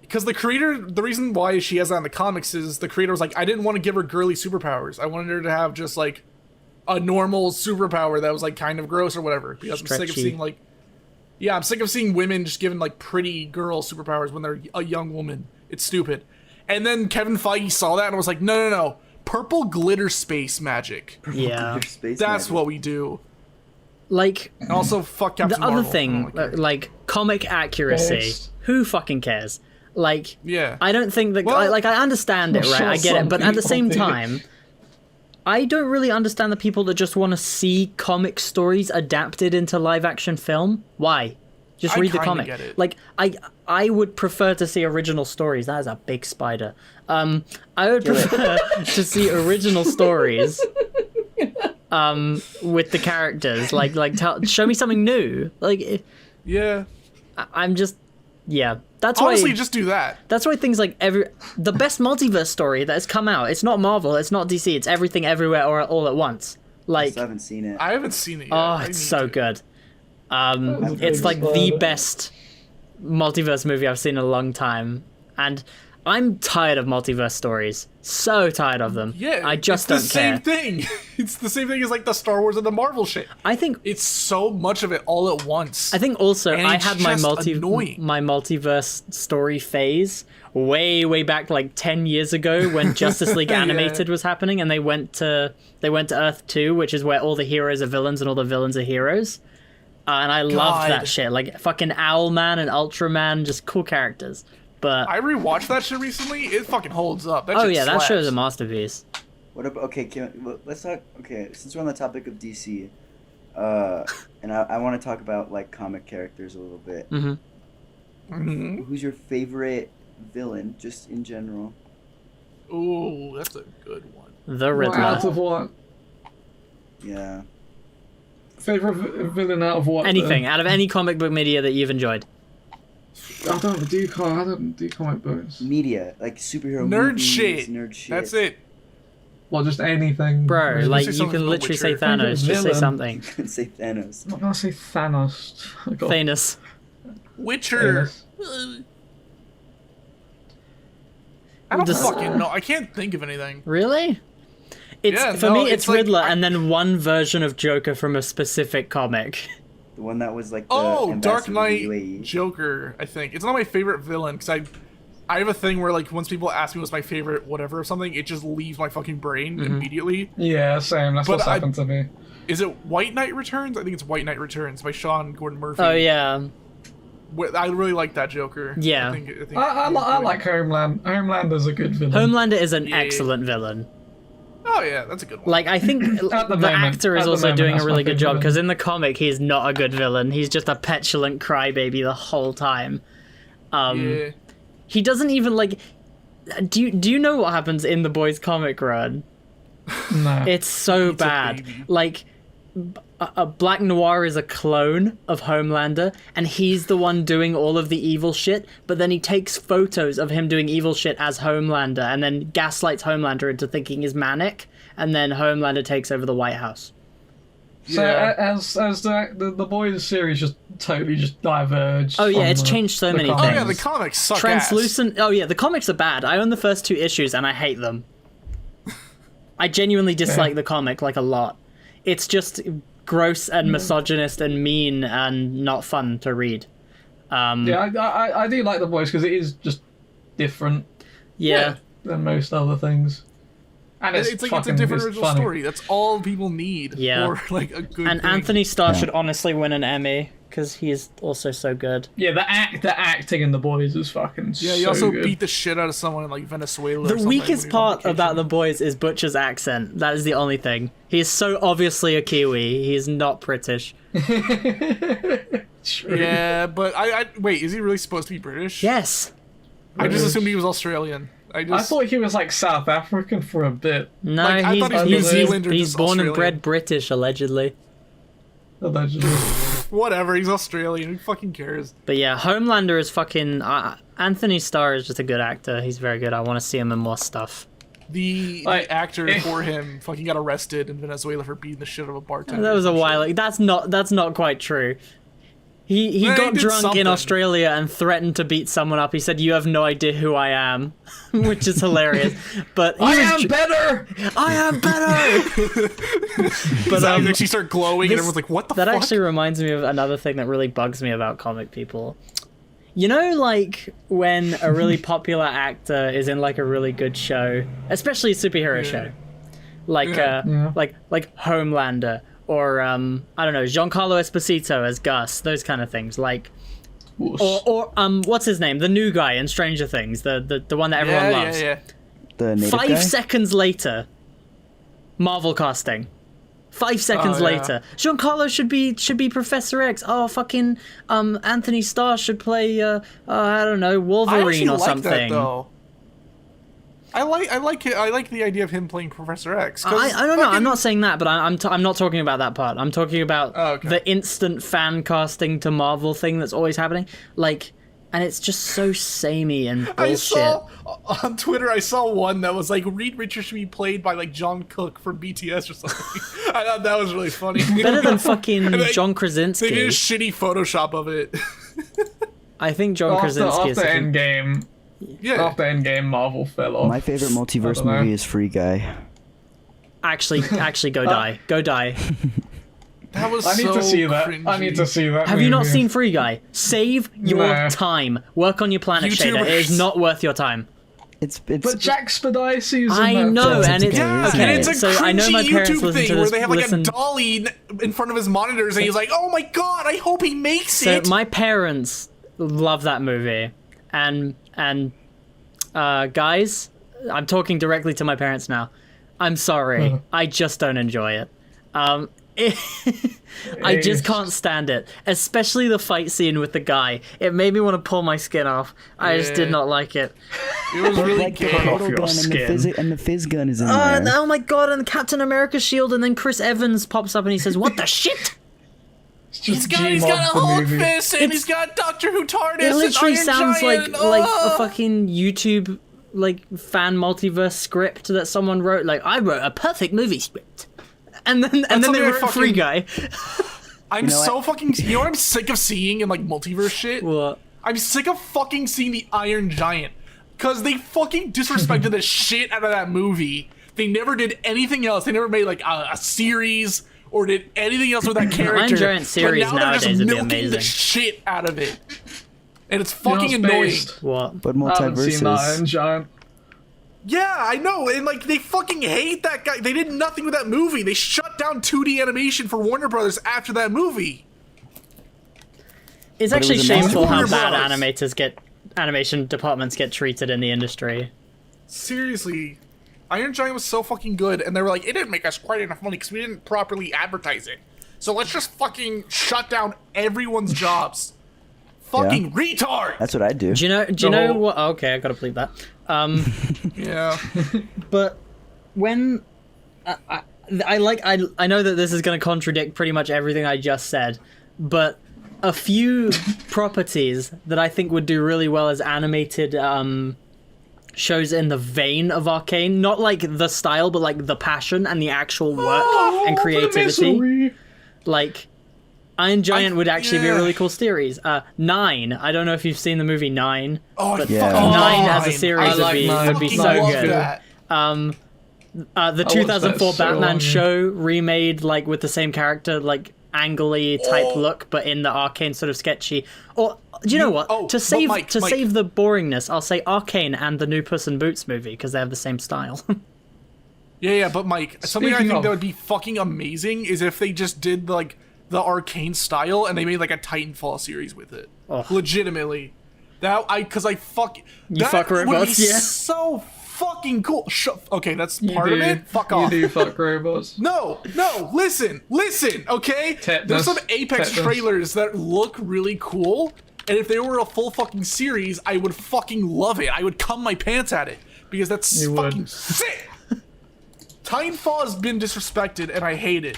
Because the reason why she has that in the comics is the creator was like, I didn't want to give her girly superpowers. I wanted her to have just like a normal superpower that was like kind of gross or whatever. Because I'm sick of Stretchy. seeing like, yeah, I'm sick of seeing women just given like pretty girl superpowers when they're a young woman. It's stupid. And then Kevin Feige saw that and was like, no, purple glitter space magic. Yeah. Space That's magic. what we do. Like And also, fuck Captain the other Marvel. I thing, don't really care. like comic accuracy, Based. who fucking cares? Like, Yeah. I don't think that. Well- I understand it, I'm right? sure I get it, but some at the same people do. time, I don't really understand the people that just want to see comic stories adapted into live action film. Why? Just I read the kinda comic. get it. Like, I would prefer to see original stories. That is a big spider. I would prefer to see original stories. With the characters, show me something new. Like, Yeah. I'm just, yeah. That's Honestly, why. just do that. That's why things like the best multiverse story that has come out. It's not Marvel. It's not DC. It's everything, everywhere, or all at once. Like, I haven't seen it. I haven't seen it yet. oh, I it's need so to. good. That's It's big like the spoiler. best multiverse movie I've seen in a long time, and I'm tired of multiverse stories. So tired of them. Yeah, I just it's don't the care. same thing. It's the same thing as like the Star Wars and the Marvel shit. I think It's so much of it all at once. I think also And I it's had my just annoying. my multiverse story phase way back like 10 years ago when Justice League Yeah. Animated was happening and they went to Earth 2, which is where all the heroes are villains and all the villains are heroes. And I loved God. that shit. Like fucking Owlman and Ultraman, just cool characters. But I rewatched that shit recently. It fucking holds up. That oh shit yeah, that slaps. show's a masterpiece. What about let's talk. Okay, since we're on the topic of DC, and I want to talk about like comic characters a little bit. Hmm. Mhm. Who's your favorite villain, just in general? Ooh, that's a good one. The What, out Riddler. of what? Yeah. Favorite villain out of what? Anything out of any comic book media that you've enjoyed. I don't do comic books. Media, like superhero Nerd movies, shit. nerd shit. That's it. Well, just anything. Bro, Just like say you something can about literally say Witcher. Thanos. Just say Villain. something. Say Thanos. I'm not gonna say Thanos. I got Thanos. Witcher. Thanos. I don't Just- fucking know. I can't think of anything. Really? It's Yeah, for no, me. it's It's like- Riddler, and then one version of Joker from a specific comic. The one that was like the Oh, Dark ambassador of the Knight UAE. Joker. I think it's not my favorite villain because I have a thing where like once people ask me what's my favorite whatever or something, it just leaves my fucking brain immediately. Yeah, same. That's But what's happened to me. Is it White Knight Returns? I think it's White Knight Returns by Sean Gordon Murphy. Oh yeah, I really like that Joker. Yeah. I think I like Homeland. Homelander's a good villain. Homelander is an Yeah. excellent villain. Oh yeah, that's a good one. Like I think the moment. actor is At the also moment, doing a that's my really good favorite job villain. because in the comic he's not a good villain. He's just a petulant crybaby the whole time. Yeah. He doesn't even like. Do you know what happens in the boys comic run? No. It's so He's a bad. baby. Like, a Black Noir is a clone of Homelander, and he's the one doing all of the evil shit. But then he takes photos of him doing evil shit as Homelander, and then gaslights Homelander into thinking he's manic. And then Homelander takes over the White House. So Yeah. as the boys series just totally just diverged. Oh yeah, from it's the- changed so the many comics. Oh yeah, the things. comics suck Translucent. Oh yeah, the comics are bad. I own the first 2 issues, and I hate them. I genuinely dislike the comic like a lot. It's just gross and misogynist and mean and not fun to read. Yeah, I do like the boys because it is just different Yeah. than most other things. And It's like it's a fucking- different it's original funny. story. That's all people need. Yeah. For like a good. And thing. Anthony Starr should honestly win an Emmy because he is also so good. Yeah, the acting in the boys is fucking. Yeah, he so also good. beat the shit out of someone in like Venezuela. or The something when he weakest was on part vacation. about The Boys is Butcher's accent. That is the only thing. He is so obviously a Kiwi. He is not British. True. Yeah, but I wait. Is he really supposed to be British? Yes. I just assumed he was Australian. I thought he was like South African for a bit, No, Like, I he's, thought he was New he's, Zealand or he's just born and Australian. bred British, allegedly. allegedly. whatever. He's Australian. Who fucking cares? But yeah, Homelander is fucking... Anthony Starr is just a good actor. He's very good. I want to see him in more stuff. The Like, actor for him fucking got arrested in Venezuela for beating the shit out of a bartender. That was a or some while shit. ago. That's not quite true. He Yeah, he got did drunk something. in Australia and threatened to beat someone up. He said, "You have no idea who I am," which is hilarious. But he I was am better. I am better. His but eyes actually start glowing, and this- everyone's like, "What the that fuck?" actually reminds me of another thing that really bugs me about comic people. You know, like when a really popular actor is in like a really good show, especially a superhero show, like Yeah. like Homelander, or I don't know, Giancarlo Esposito as Gus, those kind of things. Like, Whoosh. or what's his name, the new guy in Stranger Things, the one that everyone yeah, loves. yeah. The native 5 guy? seconds later, Marvel casting. 5 seconds Oh, yeah. later, Giancarlo should be Professor X. Oh, fucking Anthony Starr should play I don't know, I Wolverine actually or like something. that though. I like it. I like the idea of him playing Professor X. 'cause I don't know. I'm fucking- not saying that, but I'm not talking about that part. I'm talking about Oh, okay. the instant fan casting to Marvel thing that's always happening. Like, and it's just so samey and I bullshit. saw on Twitter. I saw one that was like Reed Richards should be played by like John Cook from BTS or something. I thought that was really funny. Better than fucking they- John They did a Krasinski. shitty Photoshop of it. I think John Krasinski is. After such a- Endgame, Yeah. after Endgame, Marvel fell off. My favorite multiverse I don't know. movie is Free Guy. Actually, go die. Go die. That was I need so to see that. Cringy. I need to see that. Have you not movie. seen Free Guy? Save your No. time. Work on your planet shader. It is YouTubers. not worth your time. It's But Jack Spadice is. I in that know, film. and it's Yeah, okay. and it's a so cringy I know my parents YouTube listen thing to where this. they have like listen, a dolly in front of his monitors, and he's like, "Oh my god, I hope he makes so it." my parents love that movie, and guys, I'm talking directly to my parents now. I'm sorry, I just don't enjoy it. I just can't stand it, especially the fight scene with the guy. It made me want to pull my skin off. I just did Yeah. not like it. It was really like the gay. off portal your gun and skin. the fizz gun is in Oh, there. and, oh my god, and Captain America's shield, and then Chris Evans pops up and he says, "What the shit?" It's He's just got a Gmod the Hulk movie. fist, and he's got Doctor Who TARDIS. It literally and Iron sounds Giant, like a fucking YouTube like fan multiverse script that someone wrote. Like, I wrote a perfect movie script, and then they something I wrote Free fucking- Guy. I'm You know so what? fucking. You know what I'm sick of seeing in like multiverse shit? What? I'm sick of fucking seeing the Iron Giant. Because they fucking disrespected the shit out of that movie. They never did anything else. They never made like a series or did anything else with that character. Iron Giant series but now they're just nowadays would be milking the amazing. shit out of it. And it's You know fucking what's annoying. based? What? But I haven't seen that Iron multiverses. Giant. Yeah, I know. And like they fucking hate that guy. They did nothing with that movie. They shut down 2D animation for Warner Brothers after that movie. It's But it actually was a shameful how masterpiece. bad animation departments get treated in the industry. Seriously. Iron Giant was so fucking good, and they were like, it didn't make us quite enough money because we didn't properly advertise it. So let's just fucking shut down everyone's jobs. Fucking retard! That's what I do. Do you know? Do you know what? Oh, okay, I gotta believe that. Yeah. But when I know that this is going to contradict pretty much everything I just said, but a few properties that I think would do really well as animated shows in the vein of Arcane, not like the style, but like the passion and the actual work and The creativity. misery. Like Iron Giant would actually be a yeah. really cool series. Nine. I don't know if you've seen the movie Nine. Oh, I Yeah. fucking Nine love as a series I like Nine. would be Fucking so love good. that. The 2004 that so Batman long. show remade like with the same character, like angly type look, but in the Arcane sort of sketchy. Or do you know what? oh, to but save Mike, save the boringness, I'll say Arcane and the new Puss in Boots movie because they have the same style. Yeah, but Mike, something I Speaking think of- that would be fucking amazing is if they just did like the Arcane style and they made like a Titanfall series with it. Ugh. Legitimately. Because I fuck. You fuck would robots, be yeah. so fucking cool. Okay, that's You part do. of it. Fuck you off. do fuck robots. No, listen, okay? There's some Apex Tetanus. trailers that look really cool, and if they were a full fucking series, I would fucking love it. I would cum my pants at it, because that's You fucking would. sick! Titanfall has been disrespected, and I hate it.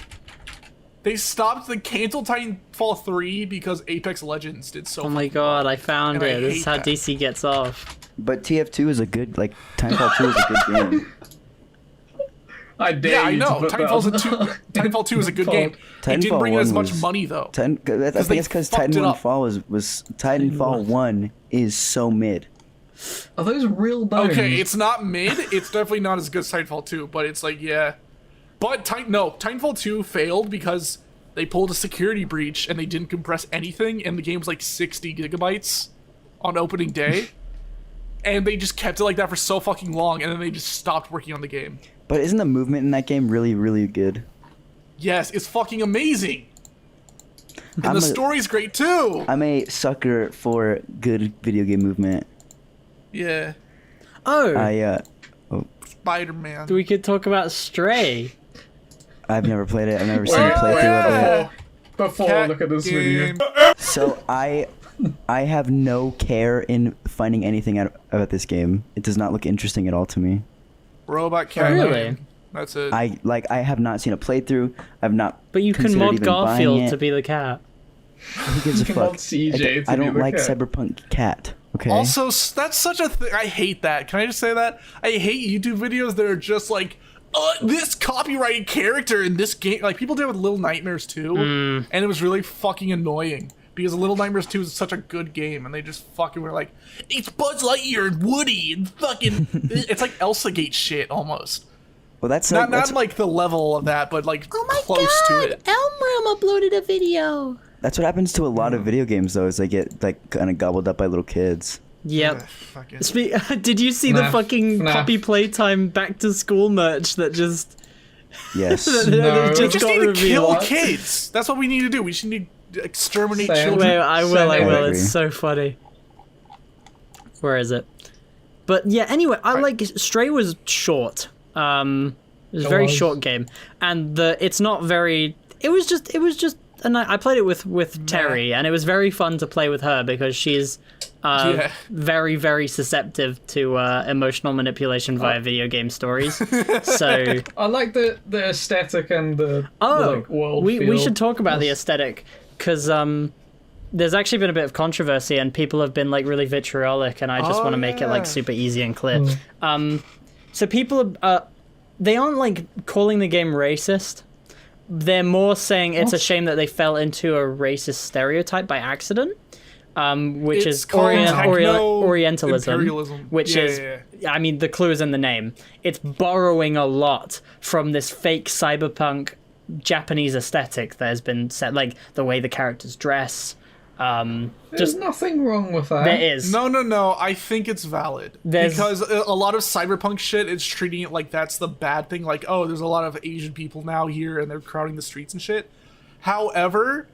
They canceled Titanfall 3 because Apex Legends did so Oh my fucking god, well. I found And I it. This is hate how that. DC gets off. But TF2 is a good, like, Timefall 2 is a good game. I dare Yeah, I you know. to put Titanfall 2 is a good game. It didn't Titanfall bring in as 1 much was- money, though. I think they it's because fucked it Titanfall up. Fall was Titanfall 1 is so mid. Are those real bones? Okay, it's not mid. It's definitely not as good as Titanfall 2, but it's like, yeah. But Titanfall 2 failed because they pulled a security breach and they didn't compress anything, and the game was like 60 gigabytes on opening day. And they just kept it like that for so fucking long, and then they just stopped working on the game. But isn't the movement in that game really, really good? Yes, it's fucking amazing. And I'm the a- story's great too. I'm a sucker for good video game movement. Yeah, Oh, Spider-Man. we could talk about Stray. I've never played it. I've never seen a playthrough of it. Before I look at this game. video. So I have no care in finding anything out about this game. It does not look interesting at all to me. Robot Cat. Really? That's it. I have not seen a playthrough. I've not. But you can considered mod even buying Garfield it. to be the cat. Who gives a can fuck? mod CJ to I be don't the like cat. Cyberpunk Cat. Okay. Also, that's such a thing. I hate that. Can I just say that? I hate YouTube videos that are just like, this copyrighted character in this game. Like, people did it with Little Nightmares 2, and it was really fucking annoying. Because Little Nightmares 2 is such a good game, and they just fucking were like, it's Buzz Lightyear and Woody, and fucking... it's like Elsa-gate shit, almost. well, that's Not that's, like the level of that, but like close to it. Elmram uploaded a video. that's what happens to a lot of video games though. Is they get like kind of gobbled up by little kids. Yep. Ugh, fuck it. Did you see the FNAF, fucking FNAF. Poppy Playtime back to school merch that just Yes. that No. We just just got need to kill revealed? kids. That's what we need to do. We should need to exterminate Same. children. Wait, I will. I It's agree. so funny. Where is it? But yeah. Anyway, I Right. like Stray was short. It was a It very was. short game, and it's not very. It was just. And I played it with Terry, and it was very fun to play with her because she's Yeah. very, very susceptible to emotional manipulation via video game stories. So, I like the aesthetic and the oh, like, world we feel. should talk about the aesthetic because there's actually been a bit of controversy and people have been like really vitriolic, and I just want to make it like super easy and clear. So people they aren't like calling the game racist. They're more saying it's a shame that they fell into a racist stereotype by accident, which It's is called Orientalism, imperialism. which is, I mean, the clue is in the name. It's borrowing a lot from this fake cyberpunk Japanese aesthetic that has been set, like the way the characters dress. There's nothing wrong with that. There is. No. I think it's valid because a lot of cyberpunk shit is treating it like that's the bad thing. Like, oh, there's a lot of Asian people now here and they're crowding the streets and shit. However,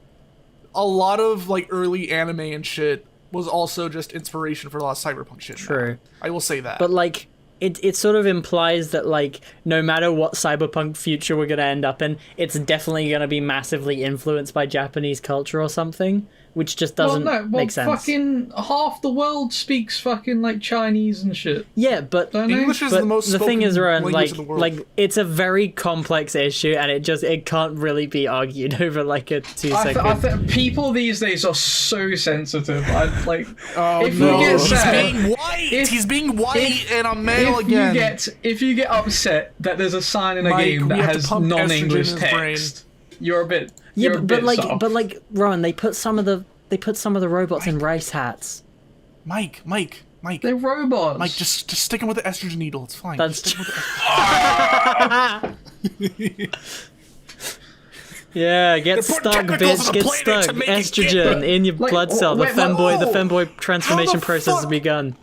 a lot of like early anime and shit was also just inspiration for a lot of cyberpunk shit. True. Now. I will say that. But like, it sort of implies that like no matter what cyberpunk future we're gonna end up in, it's definitely gonna be massively influenced by Japanese culture or something. Which just doesn't make sense. Fucking half the world speaks fucking like Chinese and shit. Yeah, but English is the most the thing is, Rowan, language in the world. like it's a very complex issue, and it can't really be argued over like a 2-second. People these days are so sensitive. He's being white. He's being white and a male again. If you get upset that there's a sign in a Mike, game we that have to has pump non-English estrogen in his brain. text, you're a bit. Yeah, you're a but bit like Rowan, they put some of the robots in rice hats. Mike. They're robots. Mike, just stick him with the estrogen needle. It's fine. That's Just stick him with the Yeah, get They're putting stuck, chemicals bitch. in Get the planet stuck. to make it Estrogen in your Like, blood cell. The wait, femboy transformation the process has fuck? begun.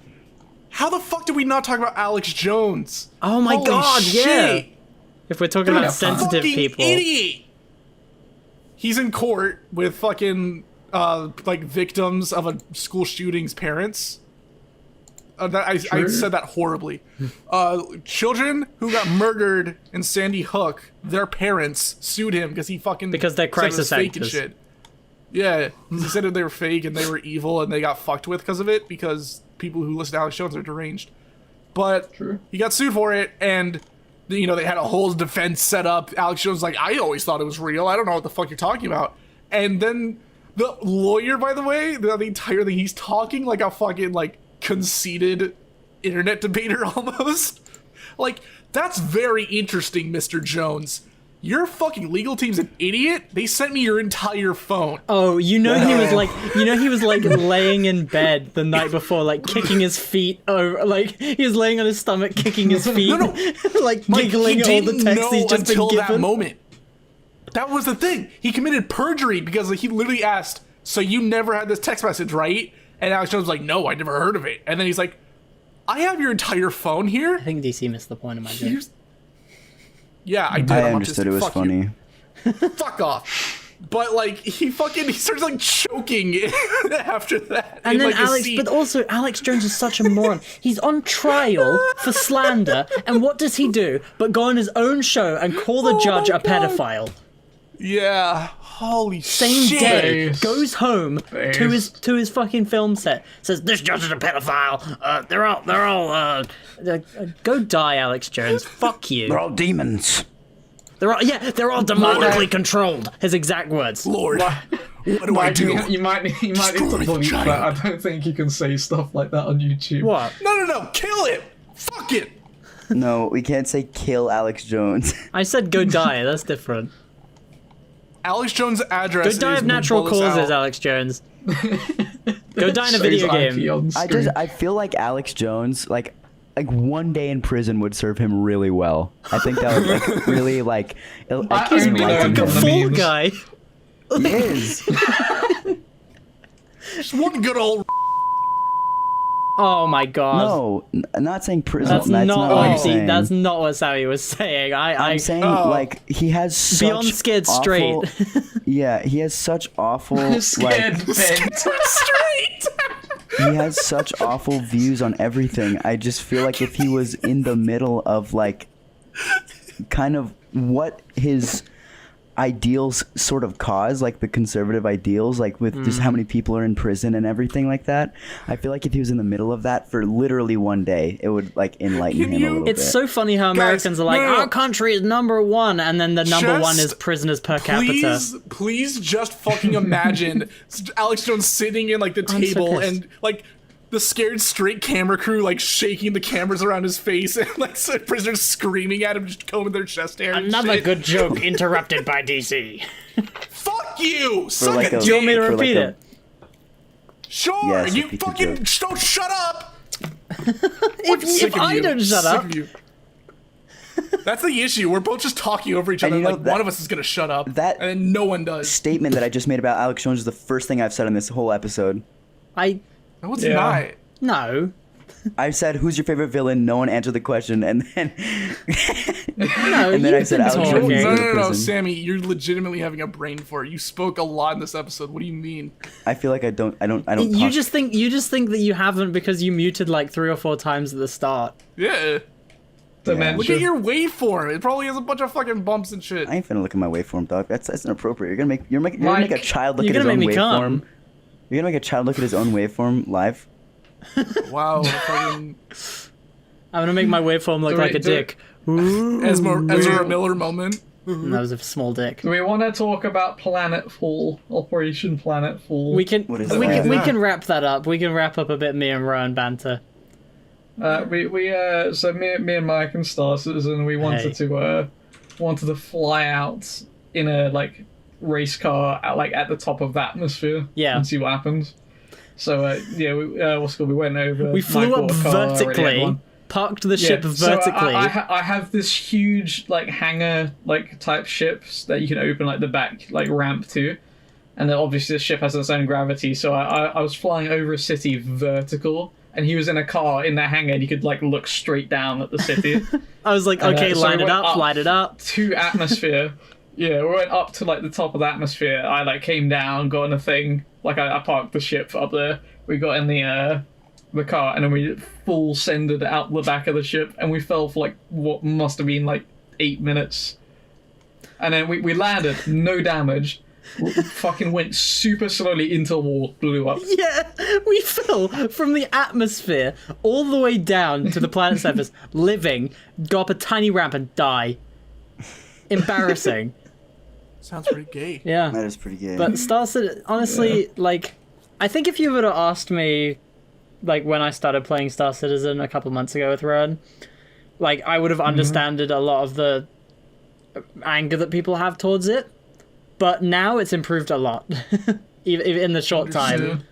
How the fuck did we not talk about Alex Jones? Oh my Holy god, shit. yeah. If we're talking about a sensitive Fucking people. idiot. He's in court with fucking like victims of a school shooting's parents. I said that horribly. Children who got murdered in Sandy Hook, their parents sued him because he fucking Because they're said it was crisis fake and actors. shit. Yeah, he said that they were fake and they were evil and they got fucked with because of it because people who listen to Alex Jones are deranged. But he got sued for it, and you know they had a whole defense set up. Alex Jones was like, I always thought it was real. I don't know what the fuck you're talking about. And then the lawyer, by the way, the entire thing, he's talking like a fucking like conceited internet debater almost. Like, that's very interesting, Mr. Jones. Your fucking legal team's an idiot. They sent me your entire phone. Oh, he was like laying in bed the night before, like kicking his feet over, like he was laying on his stomach, kicking his feet, like Mike, giggling he at all the didn't text know he's just been until that given. moment. That was the thing. He committed perjury because he literally asked, so you never had this text message, right? And Alex Jones was like, no, I never heard of it. And then he's like, I have your entire phone here. I think DC missed the point of my joke. Yeah, I did. I I'm understood autistic. it was Fuck funny. You. Fuck off. But like he starts like choking after that. And in, then like, a Alex, scene. but also Alex Jones is such a moron. He's on trial for slander, and what does he do but go on his own show and call the judge a pedophile? Yeah. Holy Same shit. day, Face. goes home to his fucking film set, says this judge is a pedophile. They're all go die, Alex Jones. Fuck you. They're all demons. They're all demonically controlled. His exact words. Lord, what do I do? You might need to Destroy the believe that. child. I don't think you can say stuff like that on YouTube. What? No. Kill it. Fuck it. No, we can't say kill Alex Jones. I said go die. That's different. Alex Jones' address Go die is of natural will blow this causes, out. Alex Jones. Go die in a Shows video IP game. on screen. I feel like Alex Jones, like one day in prison would serve him really well. I think that would like really like He's He's enlighten like a from the him. fool memes. guy. He is. Just one good old. Oh my god. No, I'm not saying prison. That's, That's not what I'm what saying. that's not what Sammy was saying. I'm saying Oh. like he has such Beyond scared straight. awful- yeah, he has such awful Scared like bent. Straight. he has such awful views on everything. I just feel like if he was in the middle of like kind of what his ideals sort of cause, like the conservative ideals, like with just how many people are in prison and everything like that. I feel like if he was in the middle of that for literally one day, it would like enlighten him a little bit. It's so funny how Americans are like, our country is number one, and then the number one is prisoners per capita. Please just fucking imagine Alex Jones sitting in like the table and like the scared straight camera crew like shaking the cameras around his face and like prisoners screaming at him, just combing their chest hair. Another good joke interrupted by DC. Fuck you! Suck like a a- Do you want me to For like repeat a- it? Sure, Yes, you repeat the fucking joke. don't shut up. If I don't shut up, That's the issue. We're both just talking over each And other. you know Like that- one of us is gonna shut up, that- and then no one does. statement that I just made about Alex Jones is the first thing I've said on this whole episode. No, it's Yeah. not. No. I said, "Who's your favorite villain?" No one answered the question, and then No, And then I you've said been Alex Jones talking. is No, the no, no, prison. Sammy, you're legitimately having a brain fart. You spoke a lot in this episode. What do you mean? I feel like I don't. You talk. just think that you haven't because you muted like 3 or 4 times at the start. Yeah. Dementia. Look at your waveform. It probably has a bunch of fucking bumps and shit. I ain't finna look at my waveform, dog. That's inappropriate. You're gonna make Mike, a child look you're at his gonna own make me waveform. come. You're gonna make a child look at his own waveform live. Wow. Fucking I'm gonna make my waveform look Do like we- a do- dick. Ooh, Ezra Miller moment. that was a small dick. Do we want to talk about Planetfall, Operation Planetfall? We can What is we that? can we can wrap that up. We can wrap up a bit me and Rowan banter. So me and Mike and Star Citizen, we wanted to fly out in a like race car at the top of the atmosphere, Yeah. and see what happens. So we went over. We flew Mike up bought a car, already had vertically, one. parked the ship So vertically. I have this huge like hangar like type ships that you can open like the back like ramp to, and then obviously the ship has its own gravity. So I was flying over a city vertical, and he was in a car in the hangar, and you could like look straight down at the city. I was like, okay, so line we it went up, up. light it up. To atmosphere. Yeah, we went up to like the top of the atmosphere. I like came down, got in a thing. Like I parked the ship up there. We got in the car, and then we full sended out the back of the ship, and we fell for like what must have been like 8 minutes. And then we landed, no damage. Fucking went super slowly into the wall, blew up. Yeah, we fell from the atmosphere all the way down to the planet's surface, living, go up a tiny ramp and die. Embarrassing. Sounds pretty gay. Yeah. That is pretty gay. But Star Citizen, honestly, like, I think if you would have asked me, like, when I started playing Star Citizen a couple months ago with Rowan, like, I would have understood a lot of the anger that people have towards it. But now it's improved a lot, even in the short time. Understood.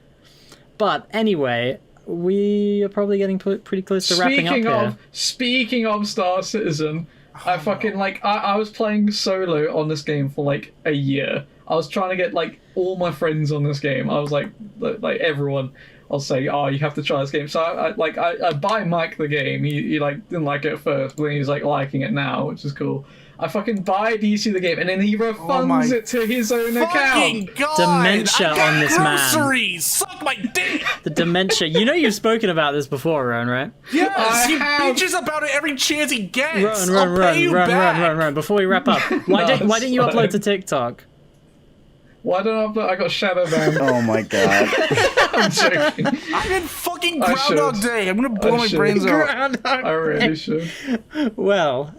But anyway, we are probably getting pretty close to wrapping up here. Speaking of Star Citizen, I fucking like I was playing solo on this game for like a year. I was trying to get like all my friends on this game. I was like everyone. I'll say, oh, you have to try this game. So I buy Mike the game. He like didn't like it at first, but then he's like liking it now, which is cool. I fucking buy DC the game, and then he refunds it to his own Fucking account. God! Dementia I got on this man. groceries. Suck my dick. The dementia. You know you've spoken about this before, Rowan, right? Yes, he have- bitches about it every chance he gets. Run. Before we wrap up, why didn't you That's upload fine. to TikTok? Why don't I got shadow banned? oh my god. I'm joking. I'm in fucking I Groundhog should. Day. I'm gonna blow my should. brains out. I really should. Well,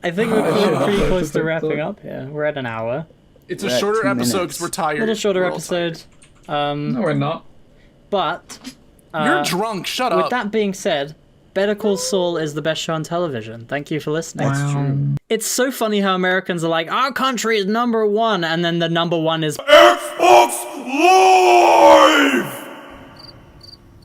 I think we're should pretty upload close to to wrapping TikTok. up here. We're at an hour. It's a We're at shorter 2 episode minutes. because we're tired. A little shorter We're all episode. No, we're not. But tired. You're drunk. Shut with up. that being said, Better Call Saul is the best show on television. Thank you for listening. That's true. It's so funny how Americans are like, our country is number one, and then the number one is Xbox Live!